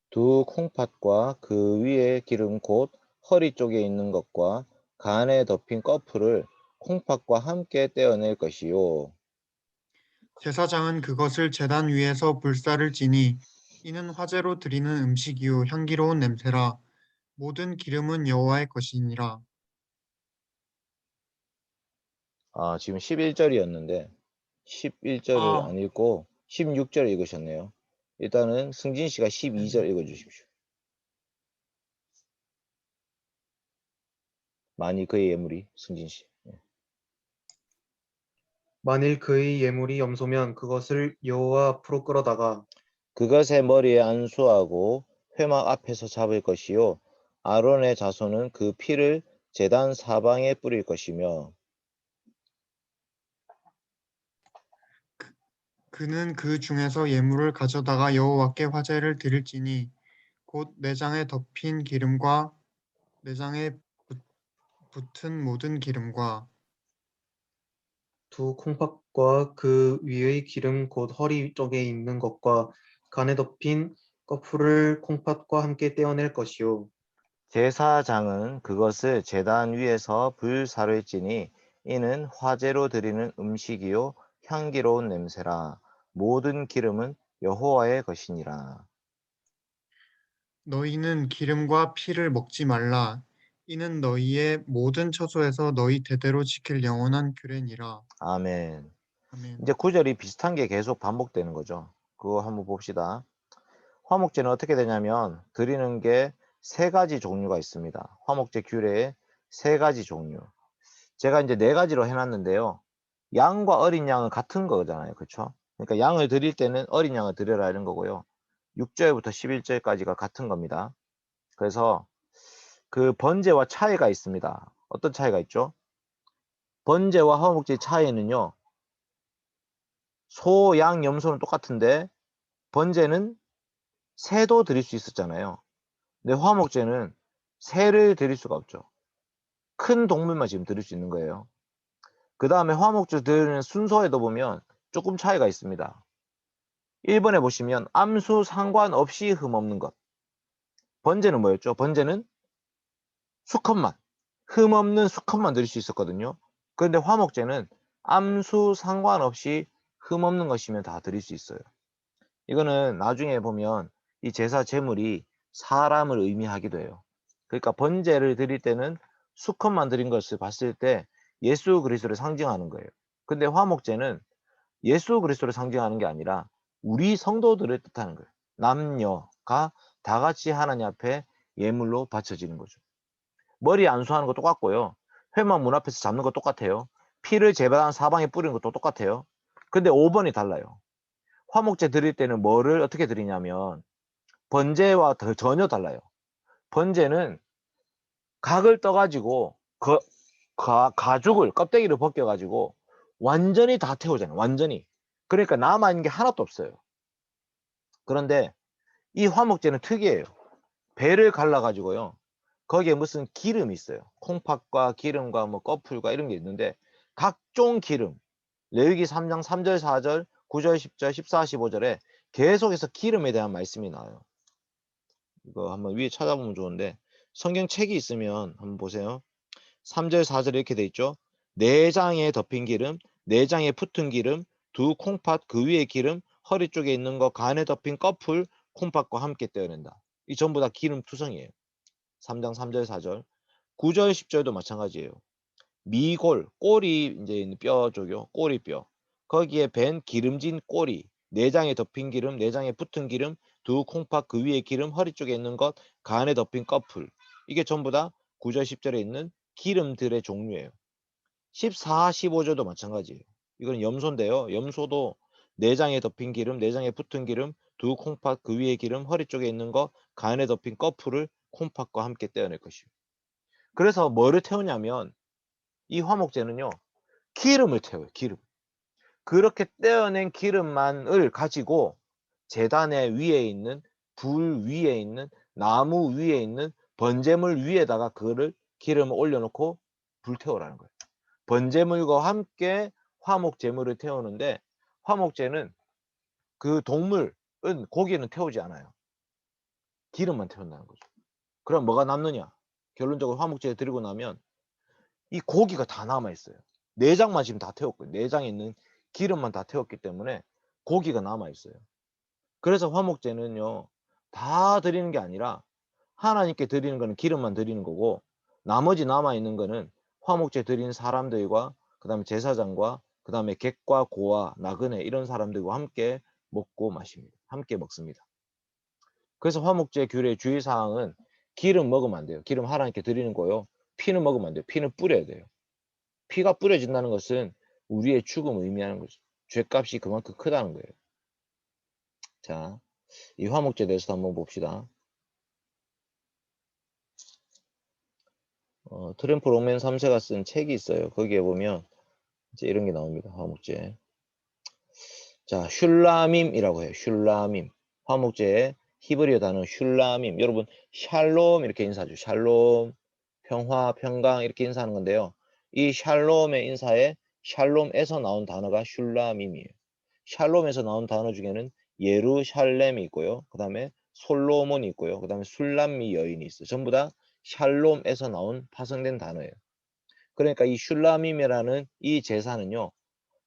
두 콩팥과 그 위에 기름 곧 허리 쪽에 있는 것과 간에 덮인 꺼풀을 콩팥과 함께 떼어낼 것이요. 제사장은 그것을 제단 위에서 불사를 지니 이는 화제로 드리는 음식이요 향기로운 냄새라 모든 기름은 여호와의 것이니라. 지금 11절이었는데 11절을 아, 안 읽고 16절 읽으셨네요. 일단은 승진 씨가 12절 네네. 읽어 주십시오. 많이 그의 예물이 승진 씨. 만일 그의 예물이 염소면 그것을 여호와 앞으로 끌어다가 그것의 머리에 안수하고 회막 앞에서 잡을 것이요 아론의 자손은 그 피를 제단 사방에 뿌릴 것이며 그는 그 중에서 예물을 가져다가 여호와께 화제를 드릴지니 곧 내장에 덮인 기름과 내장에 붙은 모든 기름과 두 콩팥과 그 위의 기름 곧 허리 쪽에 있는 것과 간에 덮인 꺼풀을 콩팥과 함께 떼어낼 것이요 제사장은 그것을 제단 위에서 불사를 지니 이는 화제로 드리는 음식이요 향기로운 냄새라 모든 기름은 여호와의 것이니라. 너희는 기름과 피를 먹지 말라. 이는 너희의 모든 처소에서 너희 대대로 지킬 영원한 규례니라. 아멘. 아멘. 이제 구절이 비슷한 게 계속 반복되는 거죠. 그거 한번 봅시다. 화목제는 어떻게 되냐면 드리는 게 세 가지 종류가 있습니다. 화목제 규례에 세 가지 종류. 제가 이제 네 가지로 해놨는데요. 양과 어린 양은 같은 거잖아요. 그렇죠? 그러니까 양을 드릴 때는 어린 양을 드려라 이런 거고요. 6절부터 11절까지가 같은 겁니다. 그래서 그 번제와 차이가 있습니다. 어떤 차이가 있죠? 번제와 화목제 차이는요. 소, 양, 염소는 똑같은데 번제는 새도 드릴 수 있었잖아요. 근데 화목제는 새를 드릴 수가 없죠. 큰 동물만 지금 드릴 수 있는 거예요. 그 다음에 화목제 드리는 순서에도 보면 조금 차이가 있습니다. 1번에 보시면 암수 상관없이 흠없는 것. 번제는 뭐였죠? 번제는 수컷만, 흠없는 수컷만 드릴 수 있었거든요. 그런데 화목제는 암수 상관없이 흠없는 것이면 다 드릴 수 있어요. 이거는 나중에 보면 이 제사 제물이 사람을 의미하기도 해요. 그러니까 번제를 드릴 때는 수컷만 드린 것을 봤을 때 예수 그리스도를 상징하는 거예요. 근데 화목제는 예수 그리스도를 상징하는 게 아니라 우리 성도들을 뜻하는 거예요. 남녀가 다 같이 하나님 앞에 예물로 바쳐지는 거죠. 머리 안수하는 거 똑같고요. 회막 문 앞에서 잡는 거 똑같아요. 피를 제사장 사방에 뿌리는 것도 똑같아요. 근데 5번이 달라요. 화목제 드릴 때는 뭐를 어떻게 드리냐면 번제와 전혀 달라요. 번제는 각을 떠가지고 가죽을 껍데기를 벗겨가지고 완전히 다 태우잖아요. 완전히. 그러니까 남아있는 게 하나도 없어요. 그런데 이 화목제는 특이해요. 배를 갈라가지고요. 거기에 무슨 기름이 있어요. 콩팥과 기름과 뭐 꺼풀과 이런 게 있는데 각종 기름. 레위기 3장 3절, 4절, 9절, 10절, 14, 15절에 계속해서 기름에 대한 말씀이 나와요. 이거 한번 위에 찾아보면 좋은데 성경책이 있으면 한번 보세요. 3절, 4절 이렇게 돼 있죠. 내장에 덮인 기름, 내장에 붙은 기름, 두 콩팥 그 위에 기름, 허리 쪽에 있는 거 간에 덮인 꺼풀, 콩팥과 함께 떼어낸다. 이 전부 다 기름 투성이에요. 3장 3절, 4절. 9절, 10절도 마찬가지예요. 미골, 꼬리 이제 있는 뼈 쪽이요. 꼬리뼈. 거기에 밴 기름진 꼬리, 내장에 덮인 기름, 내장에 붙은 기름, 두 콩팥 그 위에 기름, 허리 쪽에 있는 것, 간에 덮인 꺼풀. 이게 전부 다 9절, 10절에 있는 기름들의 종류예요. 14, 15절도 마찬가지예요. 이건 염소인데요. 염소도 내장에 덮인 기름, 내장에 붙은 기름, 두 콩팥 그 위에 기름, 허리 쪽에 있는 것, 간에 덮인 꺼풀을 콩팥과 함께 떼어낼 것이요. 그래서 뭐를 태우냐면 이 화목제는요. 기름을 태워요. 기름. 그렇게 떼어낸 기름만을 가지고 제단의 위에 있는 불 위에 있는 나무 위에 있는 번제물 위에다가 그거를 기름을 올려놓고 불태우라는 거예요. 번제물과 함께 화목제물을 태우는데 화목제는 그 동물은 고기는 태우지 않아요. 기름만 태운다는 거죠. 그럼 뭐가 남느냐? 결론적으로 화목제 드리고 나면 이 고기가 다 남아있어요. 내장만 지금 다 태웠고요. 내장에 있는 기름만 다 태웠기 때문에 고기가 남아있어요. 그래서 화목제는요. 다 드리는 게 아니라 하나님께 드리는 거는 기름만 드리는 거고 나머지 남아있는 거는 화목제 드리는 사람들과 그 다음에 제사장과 그 다음에 객과 고와 나그네 이런 사람들과 함께 먹고 마십니다. 함께 먹습니다. 그래서 화목제 규례 주의사항은 기름 먹으면 안 돼요. 기름 하나님께 드리는 거요. 피는 먹으면 안 돼요. 피는 뿌려야 돼요. 피가 뿌려진다는 것은 우리의 죽음을 의미하는 거죠. 죄값이 그만큼 크다는 거예요. 자, 이 화목제에 대해서 한번 봅시다. 트램프 롱맨 3세가 쓴 책이 있어요. 거기에 보면 이제 이런 게 나옵니다. 화목제. 자, 슐라밈이라고 해요. 슐라밈. 화목제의 히브리어 단어 슐라밈. 여러분 샬롬 이렇게 인사하죠. 샬롬, 평화, 평강 이렇게 인사하는 건데요. 이 샬롬의 인사에 샬롬에서 나온 단어가 슐라밈이에요. 샬롬에서 나온 단어 중에는 예루샬렘이 있고요. 그 다음에 솔로몬이 있고요. 그 다음에 술람미 여인이 있어요. 전부 다 샬롬에서 나온 파생된 단어예요. 그러니까 이 슐라밈이라는 이 제사는요.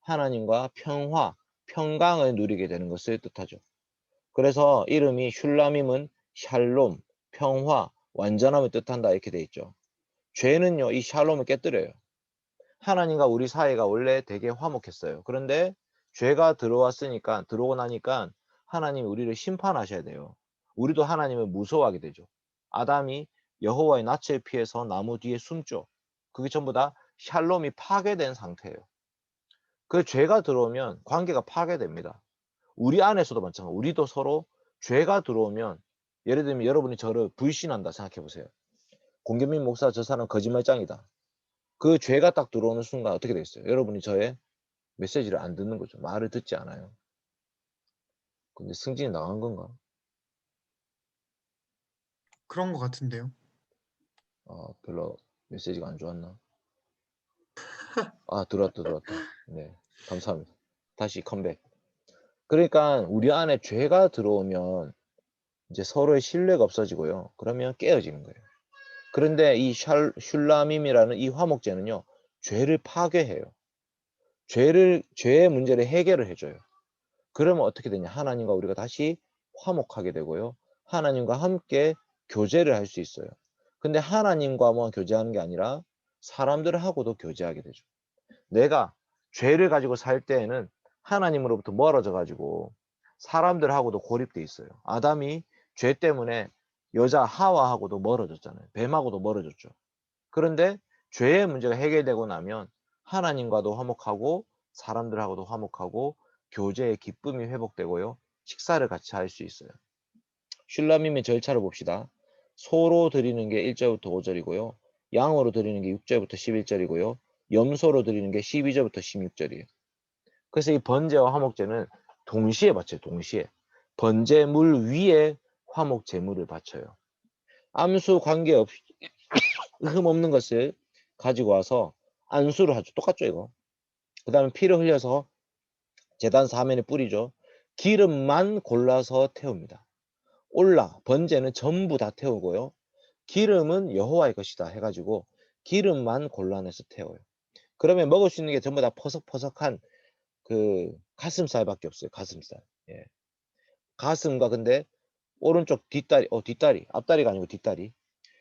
하나님과 평화, 평강을 누리게 되는 것을 뜻하죠. 그래서 이름이 슐라밈은 샬롬, 평화, 완전함을 뜻한다 이렇게 돼 있죠. 죄는요. 이 샬롬을 깨뜨려요. 하나님과 우리 사이가 원래 되게 화목했어요. 그런데 죄가 들어오고 나니까 하나님이 우리를 심판하셔야 돼요. 우리도 하나님을 무서워하게 되죠. 아담이 여호와의 낯을 피해서 나무 뒤에 숨죠. 그게 전부 다 샬롬이 파괴된 상태예요. 그 죄가 들어오면 관계가 파괴됩니다. 우리 안에서도 마찬가지로 우리도 서로 죄가 들어오면 예를 들면 여러분이 저를 불신한다 생각해 보세요. 공경민 목사 저 사람 거짓말장이다. 그 죄가 딱 들어오는 순간 어떻게 되겠어요? 여러분이 저의 메시지를 안 듣는 거죠. 말을 듣지 않아요. 근데 승진이 나간 건가? 그런 것 같은데요. 별로 메시지가 안 좋았나? 들어왔다. 네, 감사합니다. 다시 컴백. 그러니까 우리 안에 죄가 들어오면 이제 서로의 신뢰가 없어지고요. 그러면 깨어지는 거예요. 그런데 이 슐라밈이라는 이 화목제는요. 죄를 파괴해요. 죄의 문제를 해결을 해줘요. 그러면 어떻게 되냐? 하나님과 우리가 다시 화목하게 되고요. 하나님과 함께 교제를 할 수 있어요. 근데 하나님과만 교제하는 게 아니라 사람들하고도 교제하게 되죠. 내가 죄를 가지고 살 때에는 하나님으로부터 멀어져 가지고 사람들하고도 고립돼 있어요. 아담이 죄 때문에 여자 하와하고도 멀어졌잖아요. 뱀하고도 멀어졌죠. 그런데 죄의 문제가 해결되고 나면 하나님과도 화목하고 사람들하고도 화목하고 교제의 기쁨이 회복되고요. 식사를 같이 할 수 있어요. 슐라밈의 절차를 봅시다. 소로 드리는 게 1절부터 5절이고요. 양으로 드리는 게 6절부터 11절이고요. 염소로 드리는 게 12절부터 16절이에요. 그래서 이 번제와 화목제는 동시에 바쳐요. 동시에. 번제물 위에 화목 제물을 바쳐요. 암수 관계없이 흠 없는 것을 가지고 와서 안수를 하죠. 똑같죠 이거. 그 다음에 피를 흘려서 제단 사면에 뿌리죠. 기름만 골라서 태웁니다. 번제는 전부 다 태우고요. 기름은 여호와의 것이다 해가지고 기름만 골라내서 태워요. 그러면 먹을 수 있는 게 전부 다 퍼석퍼석한 그 가슴살밖에 없어요. 가슴살. 예. 가슴과 근데 오른쪽 뒷다리, 앞다리가 아니고 뒷다리.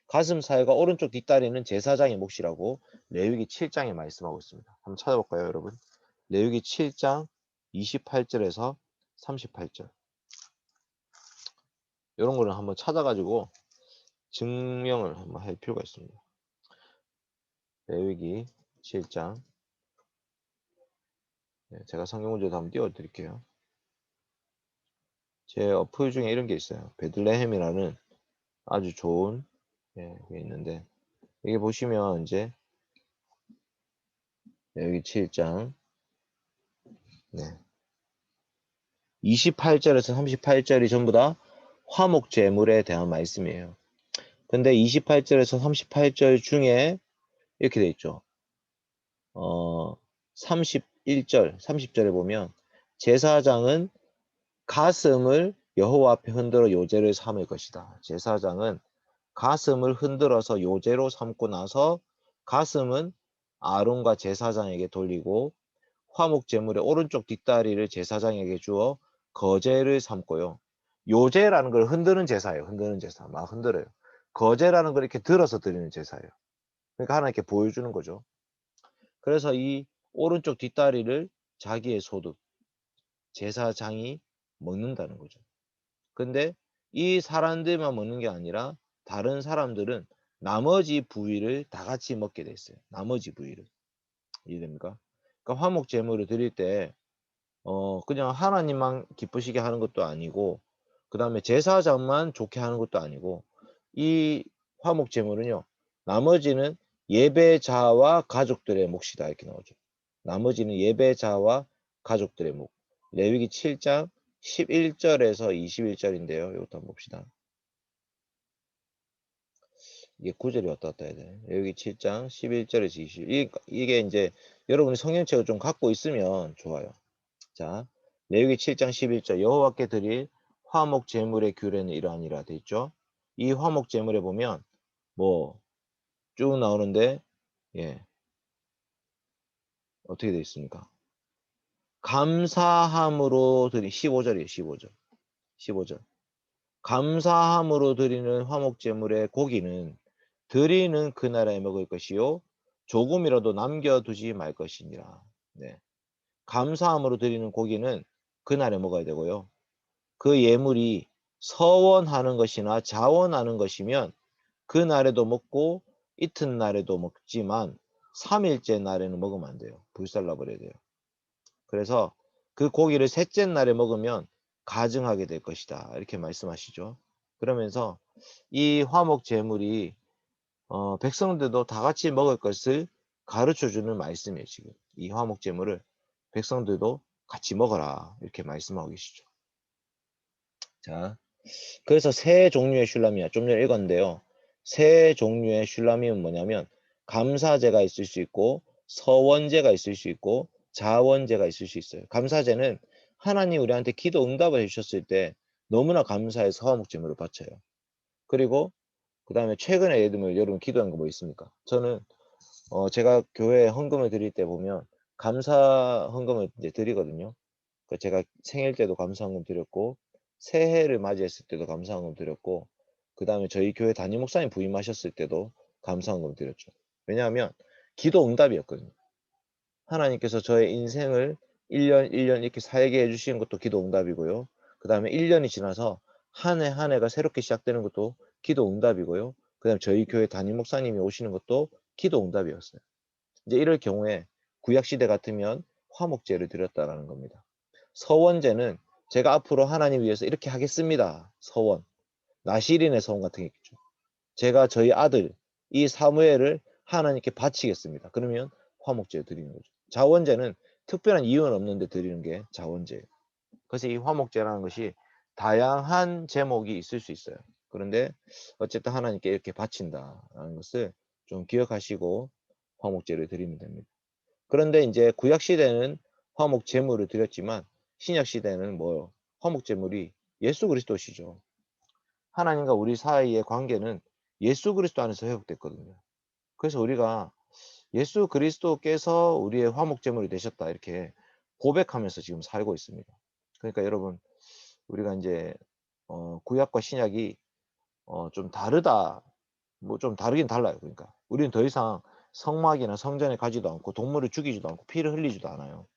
가슴살과 오른쪽 뒷다리는 제사장의 몫이라고 레위기 7장에 말씀하고 있습니다. 한번 찾아볼까요, 여러분? 레위기 7장 28절에서 38절. 이런 거를 한번 찾아가지고 증명을 한번 할 필요가 있습니다. 레위기 7장. 제가 성경 문제도 한번 띄워드릴게요. 제 어플 중에 이런 게 있어요. 베들레헴이라는 아주 좋은 게 있는데, 이게 보시면 이제 레위기 7장 28절에서 38절이 전부 다 화목 제물에 대한 말씀이에요. 근데 28절에서 38절 중에 이렇게 돼 있죠. 31절, 30절에 보면 제사장은 가슴을 여호와 앞에 흔들어 요제를 삼을 것이다. 제사장은 가슴을 흔들어서 요제로 삼고 나서 가슴은 아론과 제사장에게 돌리고 화목 제물의 오른쪽 뒷다리를 제사장에게 주어 거제를 삼고요. 요제라는 걸 흔드는 제사예요. 흔드는 제사. 막 흔들어요. 거제라는 걸 이렇게 들어서 드리는 제사예요. 그러니까 하나님께 보여주는 거죠. 그래서 이 오른쪽 뒷다리를 자기의 소득, 제사장이 먹는다는 거죠. 근데 이 사람들만 먹는 게 아니라 다른 사람들은 나머지 부위를 다 같이 먹게 돼 있어요. 나머지 부위를. 이해됩니까? 그러니까 화목 제물을 드릴 때 그냥 하나님만 기쁘시게 하는 것도 아니고, 그 다음에 제사장만 좋게 하는 것도 아니고, 이 화목 제물은요, 나머지는 예배자와 가족들의 몫이다 이렇게 나오죠. 나머지는 예배자와 가족들의 몫. 레위기 7장 11절에서 21절인데요. 이것도 한번 봅시다. 이게 9절이 왔다 갔다 해야 되네. 레위기 7장 11절에서 21절. 이게 이제 여러분이 성경책을 좀 갖고 있으면 좋아요. 자, 레위기 7장 11절 여호와께 드릴 화목 제물의 규례는 이러하니라 돼 있죠. 이 화목 제물에 보면 뭐 쭉 나오는데, 예, 어떻게 돼 있습니까? 감사함으로 드린 15절이에요. 15절. 감사함으로 드리는 화목 제물의 고기는 드리는 그날에 먹을 것이요 조금이라도 남겨두지 말 것이니라. 네. 감사함으로 드리는 고기는 그날에 먹어야 되고요. 그 예물이 서원하는 것이나 자원하는 것이면 그 날에도 먹고 이튿날에도 먹지만 3일째 날에는 먹으면 안 돼요. 불살라 버려야 돼요. 그래서 그 고기를 셋째 날에 먹으면 가증하게 될 것이다. 이렇게 말씀하시죠. 그러면서 이 화목 제물이 백성들도 다 같이 먹을 것을 가르쳐 주는 말씀이에요. 지금 이 화목 제물을 백성들도 같이 먹어라 이렇게 말씀하고 계시죠. 자, 그래서 세 종류의 슐라미아 좀 전에 읽었는데요. 세 종류의 슐라미는 뭐냐면 감사제가 있을 수 있고 서원제가 있을 수 있고 자원제가 있을 수 있어요. 감사제는 하나님 우리한테 기도 응답을 해주셨을 때 너무나 감사해서 화목 제물을 바쳐요. 그리고 그 다음에 최근에 예를 들면 여러분 기도한 거 뭐 있습니까? 저는 제가 교회에 헌금을 드릴 때 보면 감사 헌금을 이제 드리거든요. 제가 생일 때도 감사 헌금 드렸고 새해를 맞이했을 때도 감사 헌금 드렸고 그 다음에 저희 교회 담임 목사님 부임하셨을 때도 감사 헌금 드렸죠. 왜냐하면 기도 응답이었거든요. 하나님께서 저의 인생을 1년 1년 이렇게 살게 해주시는 것도 기도 응답이고요. 그 다음에 1년이 지나서 한 해 한 해가 새롭게 시작되는 것도 기도 응답이고요. 그 다음에 저희 교회 담임 목사님이 오시는 것도 기도 응답이었어요. 이제 이럴 경우에 구약시대 같으면 화목제를 드렸다라는 겁니다. 서원제는 제가 앞으로 하나님 위해서 이렇게 하겠습니다. 서원. 나시린의 서원 같은 게 있죠. 제가 저희 아들 이 사무엘을 하나님께 바치겠습니다. 그러면 화목제 드리는 거죠. 자원제는 특별한 이유는 없는데 드리는 게 자원제예요. 그래서 이 화목제라는 것이 다양한 제목이 있을 수 있어요. 그런데 어쨌든 하나님께 이렇게 바친다라는 것을 좀 기억하시고 화목제를 드리면 됩니다. 그런데 이제 구약 시대는 화목 제물을 드렸지만 신약 시대는 뭐요? 화목 제물이 예수 그리스도시죠. 하나님과 우리 사이의 관계는 예수 그리스도 안에서 회복됐거든요. 그래서 우리가 예수 그리스도께서 우리의 화목 제물이 되셨다 이렇게 고백하면서 지금 살고 있습니다. 그러니까 여러분 우리가 이제 구약과 신약이 좀 다르다. 뭐 좀 다르긴 달라요. 그러니까 우리는 더 이상 성막이나 성전에 가지도 않고 동물을 죽이지도 않고 피를 흘리지도 않아요.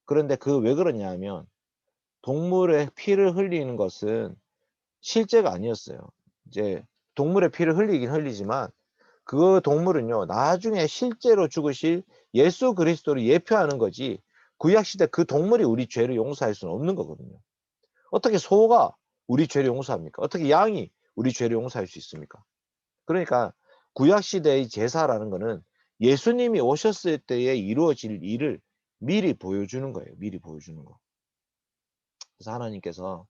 그런데 그 왜 그러냐 하면 동물의 피를 흘리는 것은 실제가 아니었어요. 이제 동물의 피를 흘리긴 흘리지만 그 동물은요 나중에 실제로 죽으실 예수 그리스도를 예표하는 거지 구약시대 그 동물이 우리 죄를 용서할 수는 없는 거거든요. 어떻게 소가 우리 죄를 용서합니까? 어떻게 양이 우리 죄를 용서할 수 있습니까? 그러니까 구약시대의 제사라는 거는 예수님이 오셨을 때에 이루어질 일을 미리 보여주는 거예요. 미리 보여주는 거. 그래서 하나님께서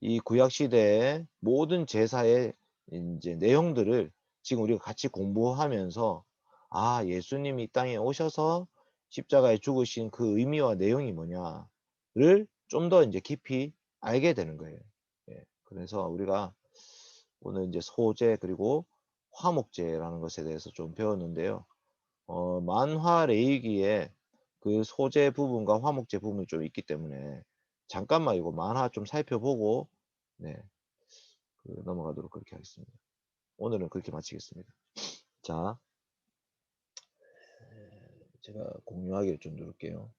이 구약시대의 모든 제사의 이제 내용들을 지금 우리가 같이 공부하면서 아, 예수님이 이 땅에 오셔서 십자가에 죽으신 그 의미와 내용이 뭐냐를 좀 더 이제 깊이 알게 되는 거예요. 예, 그래서 우리가 오늘 이제 소제 그리고 화목제라는 것에 대해서 좀 배웠는데요. 만화 레이기에 그 소제 부분과 화목제 부분이 좀 있기 때문에 잠깐만 이거 만화 좀 살펴보고 네, 넘어가도록 그렇게 하겠습니다. 오늘은 그렇게 마치겠습니다. 자, 제가 공유하기를 좀 누를게요.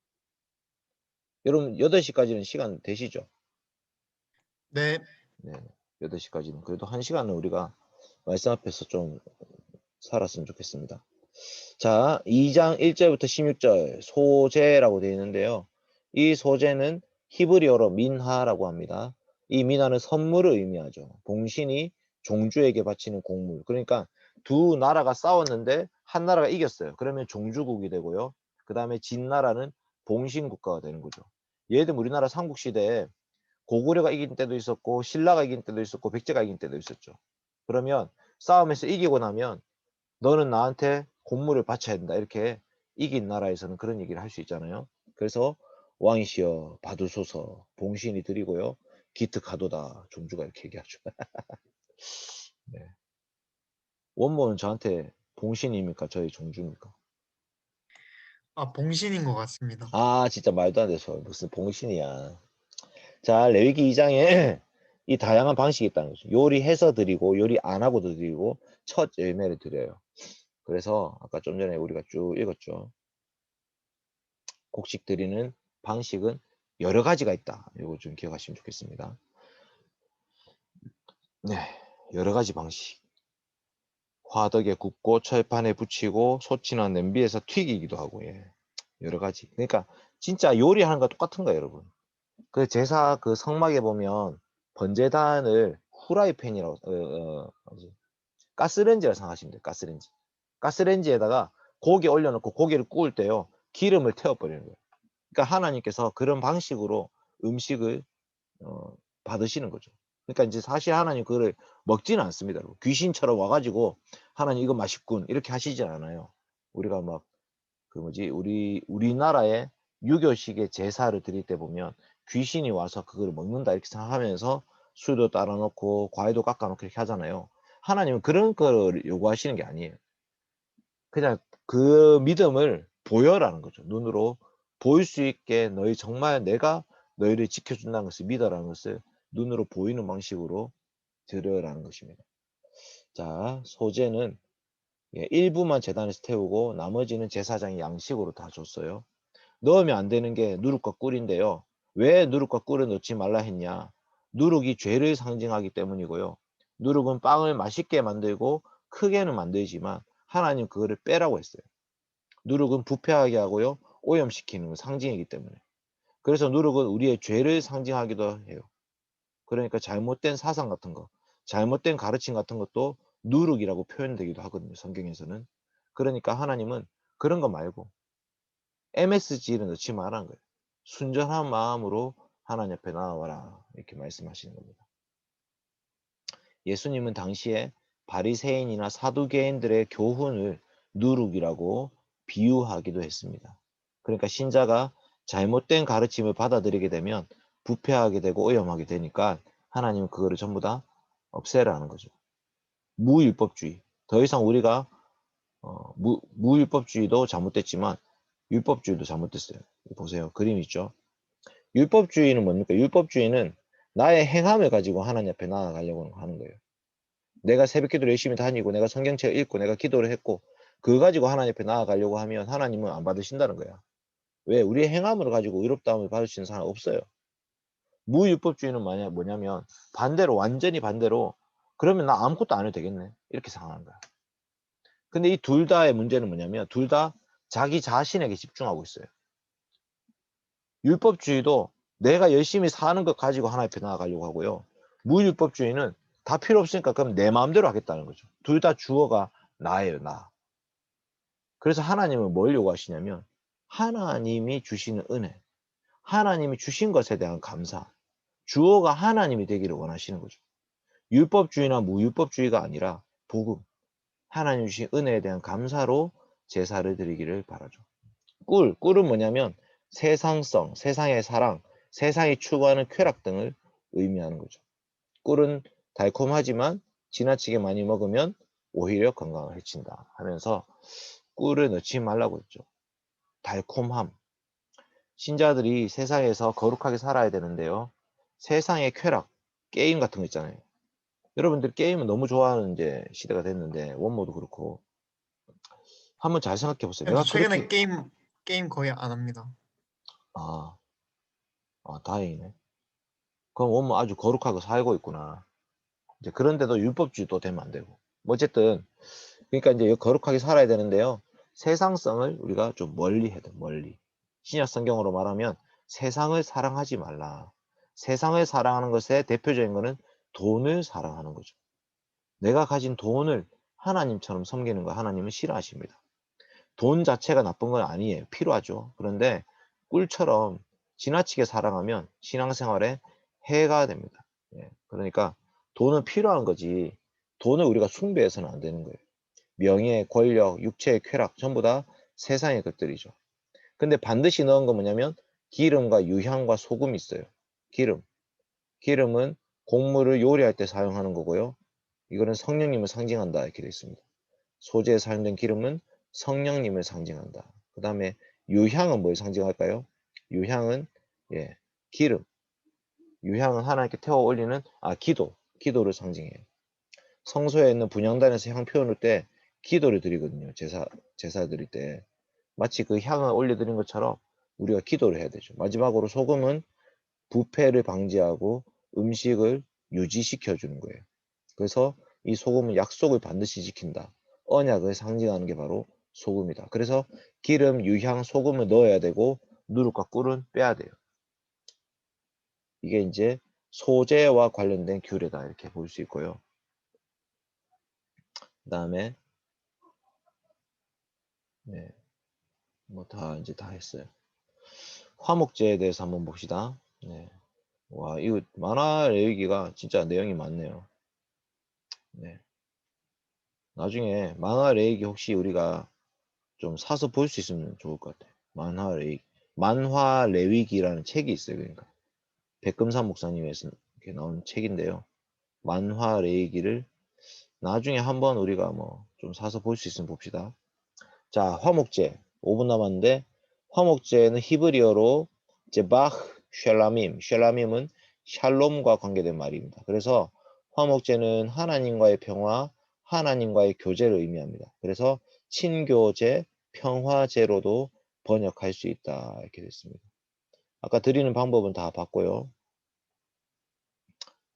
여러분 8시까지는 시간 되시죠? 네, 네, 8시까지는 그래도 1시간은 우리가 말씀 앞에서 좀 살았으면 좋겠습니다. 자, 2장 1절부터 16절 소제라고 되어 있는데요. 이 소제는 히브리어로 민하라고 합니다. 이 민하는 선물을 의미하죠. 봉신이 종주에게 바치는 곡물. 그러니까 두 나라가 싸웠는데 한 나라가 이겼어요. 그러면 종주국이 되고요. 그 다음에 진 나라는 봉신 국가가 되는 거죠. 예를 들면 우리나라 삼국시대에 고구려가 이긴 때도 있었고 신라가 이긴 때도 있었고 백제가 이긴 때도 있었죠. 그러면 싸움에서 이기고 나면 너는 나한테 공물을 바쳐야 된다. 이렇게 이긴 나라에서는 그런 얘기를 할 수 있잖아요. 그래서 왕이시여 받으소서 봉신이 드리고요. 기특하도다 종주가 이렇게 얘기하죠. 네. 원모는 저한테 봉신입니까? 저희 종주입니까? 아, 봉신인 것 같습니다. 아 진짜 말도 안 돼서 무슨 봉신이야. 자 레위기 2장에 이 다양한 방식이 있다는 거죠. 요리해서 드리고 요리 안 하고도 드리고 첫 열매를 드려요. 그래서 아까 좀 전에 우리가 쭉 읽었죠. 곡식 드리는 방식은 여러 가지가 있다. 이거 좀 기억하시면 좋겠습니다. 네, 여러 가지 방식. 화덕에 굽고 철판에 붙이고 소치나 냄비에서 튀기기도 하고 예. 여러 가지. 그러니까 진짜 요리하는 거 똑같은 거예요, 여러분. 그 제사 그 성막에 보면 번제단을 후라이팬이라고 가스레인지라 생각하시면 돼요. 가스레인지. 가스레인지에다가 고기 올려놓고 고기를 구울 때요. 기름을 태워버리는 거예요. 그러니까 하나님께서 그런 방식으로 음식을 받으시는 거죠. 그러니까 이제 사실 하나님 그거를 먹지는 않습니다. 귀신처럼 와가지고 하나님 이거 맛있군 이렇게 하시진 않아요. 우리가 막 그 뭐지 우리나라의 유교식의 제사를 드릴 때 보면 귀신이 와서 그걸 먹는다 이렇게 생각하면서 술도 따라 놓고 과일도 깎아 놓고 이렇게 하잖아요. 하나님은 그런 걸 요구하시는 게 아니에요. 그냥 그 믿음을 보여라는 거죠. 눈으로 보일 수 있게 너희 정말 내가 너희를 지켜준다는 것을 믿어라는 것을 눈으로 보이는 방식으로 드려라는 것입니다. 자, 소제는 예, 일부만 제단에서 태우고 나머지는 제사장이 양식으로 다 줬어요. 넣으면 안 되는 게 누룩과 꿀인데요. 왜 누룩과 꿀을 넣지 말라 했냐? 누룩이 죄를 상징하기 때문이고요. 누룩은 빵을 맛있게 만들고 크게는 만들지만 하나님 그거를 빼라고 했어요. 누룩은 부패하게 하고요. 오염시키는 상징이기 때문에. 그래서 누룩은 우리의 죄를 상징하기도 해요. 그러니까 잘못된 사상 같은 거, 잘못된 가르침 같은 것도 누룩이라고 표현되기도 하거든요. 성경에서는. 그러니까 하나님은 그런 거 말고 MSG를 넣지 말라는 거예요. 순전한 마음으로 하나님 앞에 나아와라 이렇게 말씀하시는 겁니다. 예수님은 당시에 바리새인이나 사두개인들의 교훈을 누룩이라고 비유하기도 했습니다. 그러니까 신자가 잘못된 가르침을 받아들이게 되면 부패하게 되고 오염하게 되니까 하나님은 그거를 전부 다 없애라는 거죠. 무율법주의. 더 이상 우리가 무율법주의도 잘못됐지만 율법주의도 잘못됐어요. 보세요. 그림 있죠. 율법주의는 뭡니까? 율법주의는 나의 행함을 가지고 하나님 앞에 나아가려고 하는 거예요. 내가 새벽기도를 열심히 다니고 내가 성경책을 읽고 내가 기도를 했고 그거 가지고 하나님 앞에 나아가려고 하면 하나님은 안 받으신다는 거야. 왜? 우리의 행함을 가지고 의롭다함을 받으시는 사람 없어요. 무율법주의는 뭐냐면 반대로 완전히 반대로 그러면 나 아무것도 안 해도 되겠네. 이렇게 생각하는 거야. 근데 이 둘 다의 문제는 뭐냐면 둘 다 자기 자신에게 집중하고 있어요. 율법주의도 내가 열심히 사는 것 가지고 하나님 앞에 나아가려고 하고요. 무율법주의는 다 필요 없으니까 그럼 내 마음대로 하겠다는 거죠. 둘 다 주어가 나예요, 나. 그래서 하나님은 뭘 요구하시냐면 하나님이 주시는 은혜, 하나님이 주신 것에 대한 감사, 주어가 하나님이 되기를 원하시는 거죠. 율법주의나 무율법주의가 아니라 복음, 하나님 주신 은혜에 대한 감사로 제사를 드리기를 바라죠. 꿀은 뭐냐면 세상성, 세상의 사랑, 세상이 추구하는 쾌락 등을 의미하는 거죠. 꿀은 달콤하지만 지나치게 많이 먹으면 오히려 건강을 해친다 하면서 꿀을 넣지 말라고 했죠. 달콤함. 신자들이 세상에서 거룩하게 살아야 되는데요. 세상의 쾌락, 게임 같은 거 있잖아요. 여러분들 게임은 너무 좋아하는 이제 시대가 됐는데 원모도 그렇고 한번 잘 생각해 보세요. 저 내가 최근에 그렇게 게임 거의 안 합니다. 아, 다행이네. 그럼 원모 아주 거룩하게 살고 있구나. 이제 그런데도 율법주의도 되면 안 되고. 뭐 어쨌든 그러니까 이제 거룩하게 살아야 되는데요. 세상성을 우리가 좀 멀리 해야 돼. 멀리. 신약 성경으로 말하면 세상을 사랑하지 말라. 세상을 사랑하는 것의 대표적인 것은 돈을 사랑하는 거죠. 내가 가진 돈을 하나님처럼 섬기는 거 하나님은 싫어하십니다. 돈 자체가 나쁜 건 아니에요. 필요하죠. 그런데 꿀처럼 지나치게 사랑하면 신앙생활에 해가 됩니다. 예, 그러니까 돈은 필요한 거지 돈을 우리가 숭배해서는 안 되는 거예요. 명예, 권력, 육체의 쾌락 전부 다 세상의 것들이죠. 근데 반드시 넣은 건 뭐냐면 기름과 유향과 소금이 있어요. 기름은 곡물을 요리할 때 사용하는 거고요. 이거는 성령님을 상징한다 이렇게 되어 있습니다. 소재에 사용된 기름은 성령님을 상징한다. 그 다음에 유향은 뭘 상징할까요? 유향은 기름. 유향은 하나님께 태워 올리는 기도를 상징해요. 성소에 있는 분향단에서 향 피워놓을 때 기도를 드리거든요. 제사 드릴 때 마치 그 향을 올려드린 것처럼 우리가 기도를 해야 되죠. 마지막으로 소금은 부패를 방지하고 음식을 유지시켜 주는 거예요. 그래서 이 소금은 약속을 반드시 지킨다. 언약을 상징하는 게 바로 소금이다. 그래서 기름, 유향, 소금을 넣어야 되고 누룩과 꿀은 빼야 돼요. 이게 이제 소재와 관련된 규례다 이렇게 볼 수 있고요. 그 다음에 뭐 이제 다 했어요. 화목제에 대해서 한번 봅시다. 와, 이거 만화 레위기가 진짜 내용이 많네요. 나중에 만화 레위기 혹시 우리가 좀 사서 볼 수 있으면 좋을 것 같아요. 만화 레위기라는 책이 있어요. 그러니까 백금산 목사님에서 이렇게 나온 책인데요. 만화 레위기를 나중에 한번 우리가 뭐 좀 사서 볼 수 있으면 봅시다. 자, 화목제 5분 남았는데 화목제는 히브리어로 제바흐 샬람임은 샬롬과 관계된 말입니다. 그래서 화목제는 하나님과의 평화, 하나님과의 교제를 의미합니다. 그래서 친교제, 평화제로도 번역할 수 있다 이렇게 됐습니다. 아까 드리는 방법은 다 봤고요.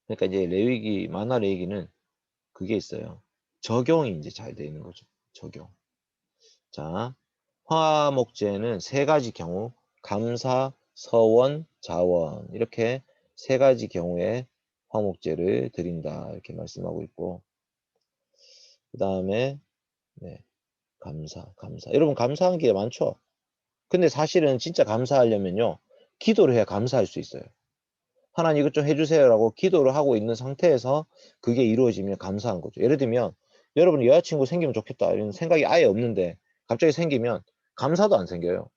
그러니까 이제 레위기 만화 레위기는 그게 있어요. 적용이 이제 잘 되어 있는 거죠. 적용. 자, 화목제는 세 가지 경우 감사, 서원, 자원 이렇게 세 가지 경우에 화목제를 드린다 이렇게 말씀하고 있고 그 다음에 네, 감사. 여러분 감사한 게 많죠? 근데 사실은 진짜 감사하려면요. 기도를 해야 감사할 수 있어요. 하나님 이것 좀 해주세요라고 기도를 하고 있는 상태에서 그게 이루어지면 감사한 거죠. 예를 들면 여러분 여자친구 생기면 좋겠다 이런 생각이 아예 없는데 갑자기 생기면 감사도 안 생겨요.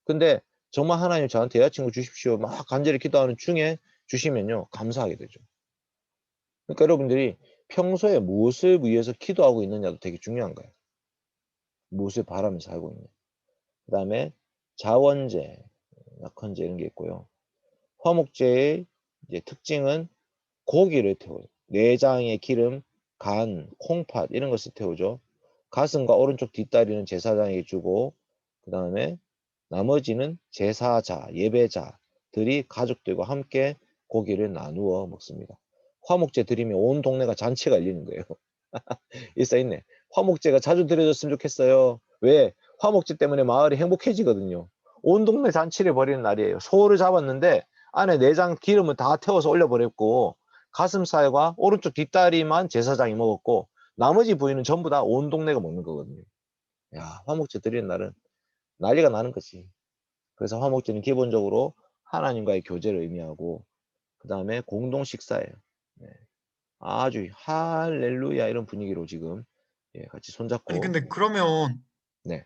근데 정말 하나님 저한테 여자친구 주십시오 막 간절히 기도하는 중에 주시면요 감사하게 되죠. 그러니까 여러분들이 평소에 무엇을 위해서 기도하고 있느냐도 되게 중요한 거예요. 무엇을 바라면서 살고 있냐. 그 다음에 자원제, 낙헌제 이런 게 있고요. 화목제의 이제 특징은 고기를 태워요. 내장에 기름, 간, 콩팥 이런 것을 태우죠. 가슴과 오른쪽 뒷다리는 제사장에게 주고 그 다음에 나머지는 제사자, 예배자들이 가족들과 함께 고기를 나누어 먹습니다. 화목제 드리면 온 동네가 잔치가 열리는 거예요. 일사있네. 화목제가 자주 드려졌으면 좋겠어요. 왜? 화목제 때문에 마을이 행복해지거든요. 온 동네 잔치를 벌이는 날이에요. 소를 잡았는데 안에 내장 기름을 다 태워서 올려버렸고 가슴살과 오른쪽 뒷다리만 제사장이 먹었고 나머지 부위는 전부 다 온 동네가 먹는 거거든요. 야, 화목제 드리는 날은 난리가 나는 거지. 그래서 화목제는 기본적으로 하나님과의 교제를 의미하고 그 다음에 공동 식사예요. 네. 아주 할렐루야 이런 분위기로 지금 예, 같이 아니, 손잡고 근데 그러면 네,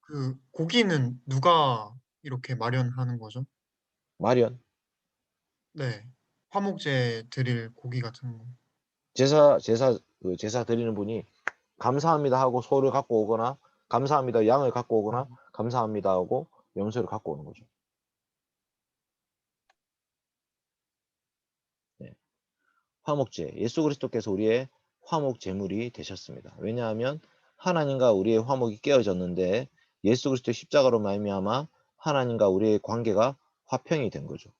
그 고기는 누가 이렇게 마련하는 거죠? 마련 네. 화목제 드릴 고기 같은 거. 제사 드리는 분이 감사합니다 하고 소를 갖고 오거나 감사합니다 양을 갖고 오거나 감사합니다 하고 염소를 갖고 오는 거죠. 네. 화목제 예수 그리스도께서 우리의 화목 제물이 되셨습니다. 왜냐하면 하나님과 우리의 화목이 깨어졌는데 예수 그리스도의 십자가로 말미암아 하나님과 우리의 관계가 화평이 된 거죠.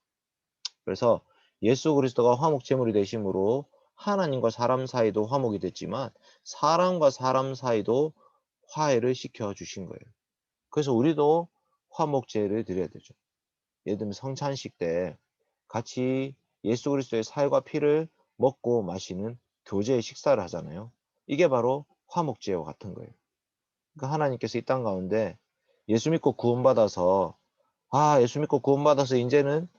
그래서 예수 그리스도가 화목 제물이 되심으로 하나님과 사람 사이도 화목이 됐지만 사람과 사람 사이도 화해를 시켜 주신 거예요. 그래서 우리도 화목제를 드려야 되죠. 예를 들면 성찬식 때 같이 예수 그리스도의 살과 피를 먹고 마시는 교제의 식사를 하잖아요. 이게 바로 화목제와 같은 거예요. 그러니까 하나님께서 이 땅 가운데 예수 믿고 구원받아서 예수 믿고 구원받아서 이제는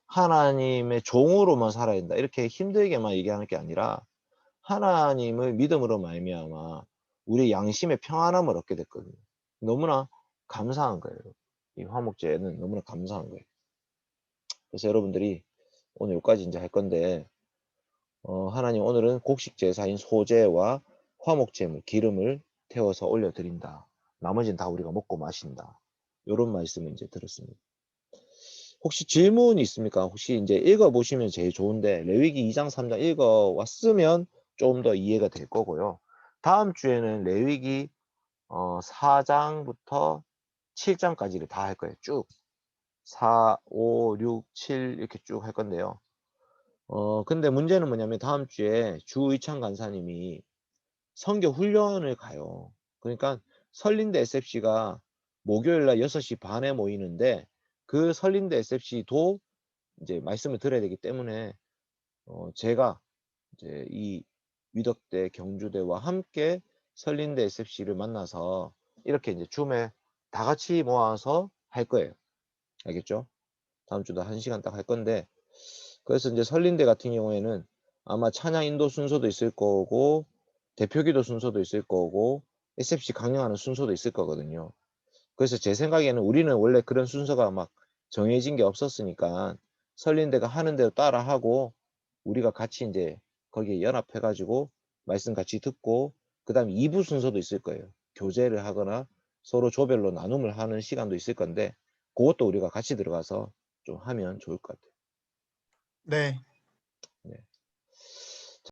하나님의 종으로만 살아야 된다. 이렇게 힘들게만 얘기하는 게 아니라 하나님을 믿음으로 말미암아 우리의 양심의 평안함을 얻게 됐거든요. 너무나 감사한 거예요. 이 화목제는 너무나 감사한 거예요. 그래서 여러분들이 오늘 여기까지 이제 할 건데 하나님 오늘은 곡식 제사인 소제와 화목제물 기름을 태워서 올려드린다. 나머지는 다 우리가 먹고 마신다. 이런 말씀을 이제 들었습니다. 혹시 질문이 있습니까? 혹시 이제 읽어보시면 제일 좋은데 레위기 2장 3장 읽어왔으면 좀 더 이해가 될 거고요. 다음 주에는 레위기 4장부터 7장까지를 다 할 거예요. 쭉 4, 5, 6, 7 이렇게 쭉 할 건데요. 근데 문제는 뭐냐면 다음 주에 주의창 간사님이 선교 훈련을 가요. 그러니까 설린대 SFC가 목요일 날 6시 반에 모이는데 그 설린대 SFC도 이제 말씀을 드려야 되기 때문에 제가 이제 이 위덕대 경주대와 함께 설린대 SFC를 만나서 이렇게 이제 줌에 다 같이 모아서 할 거예요. 알겠죠? 다음 주도 1시간 딱 할 건데 그래서 이제 설린대 같은 경우에는 아마 찬양 인도 순서도 있을 거고 대표기도 순서도 있을 거고 SFC 강령하는 순서도 있을 거거든요. 그래서 제 생각에는 우리는 원래 그런 순서가 막 정해진 게 없었으니까 설린대가 하는 대로 따라하고 우리가 같이 이제 거기에 연합해가지고 말씀 같이 듣고 그 다음에 2부 순서도 있을 거예요. 교제를 하거나 서로 조별로 나눔을 하는 시간도 있을 건데 그것도 우리가 같이 들어가서 좀 하면 좋을 것 같아요. 네.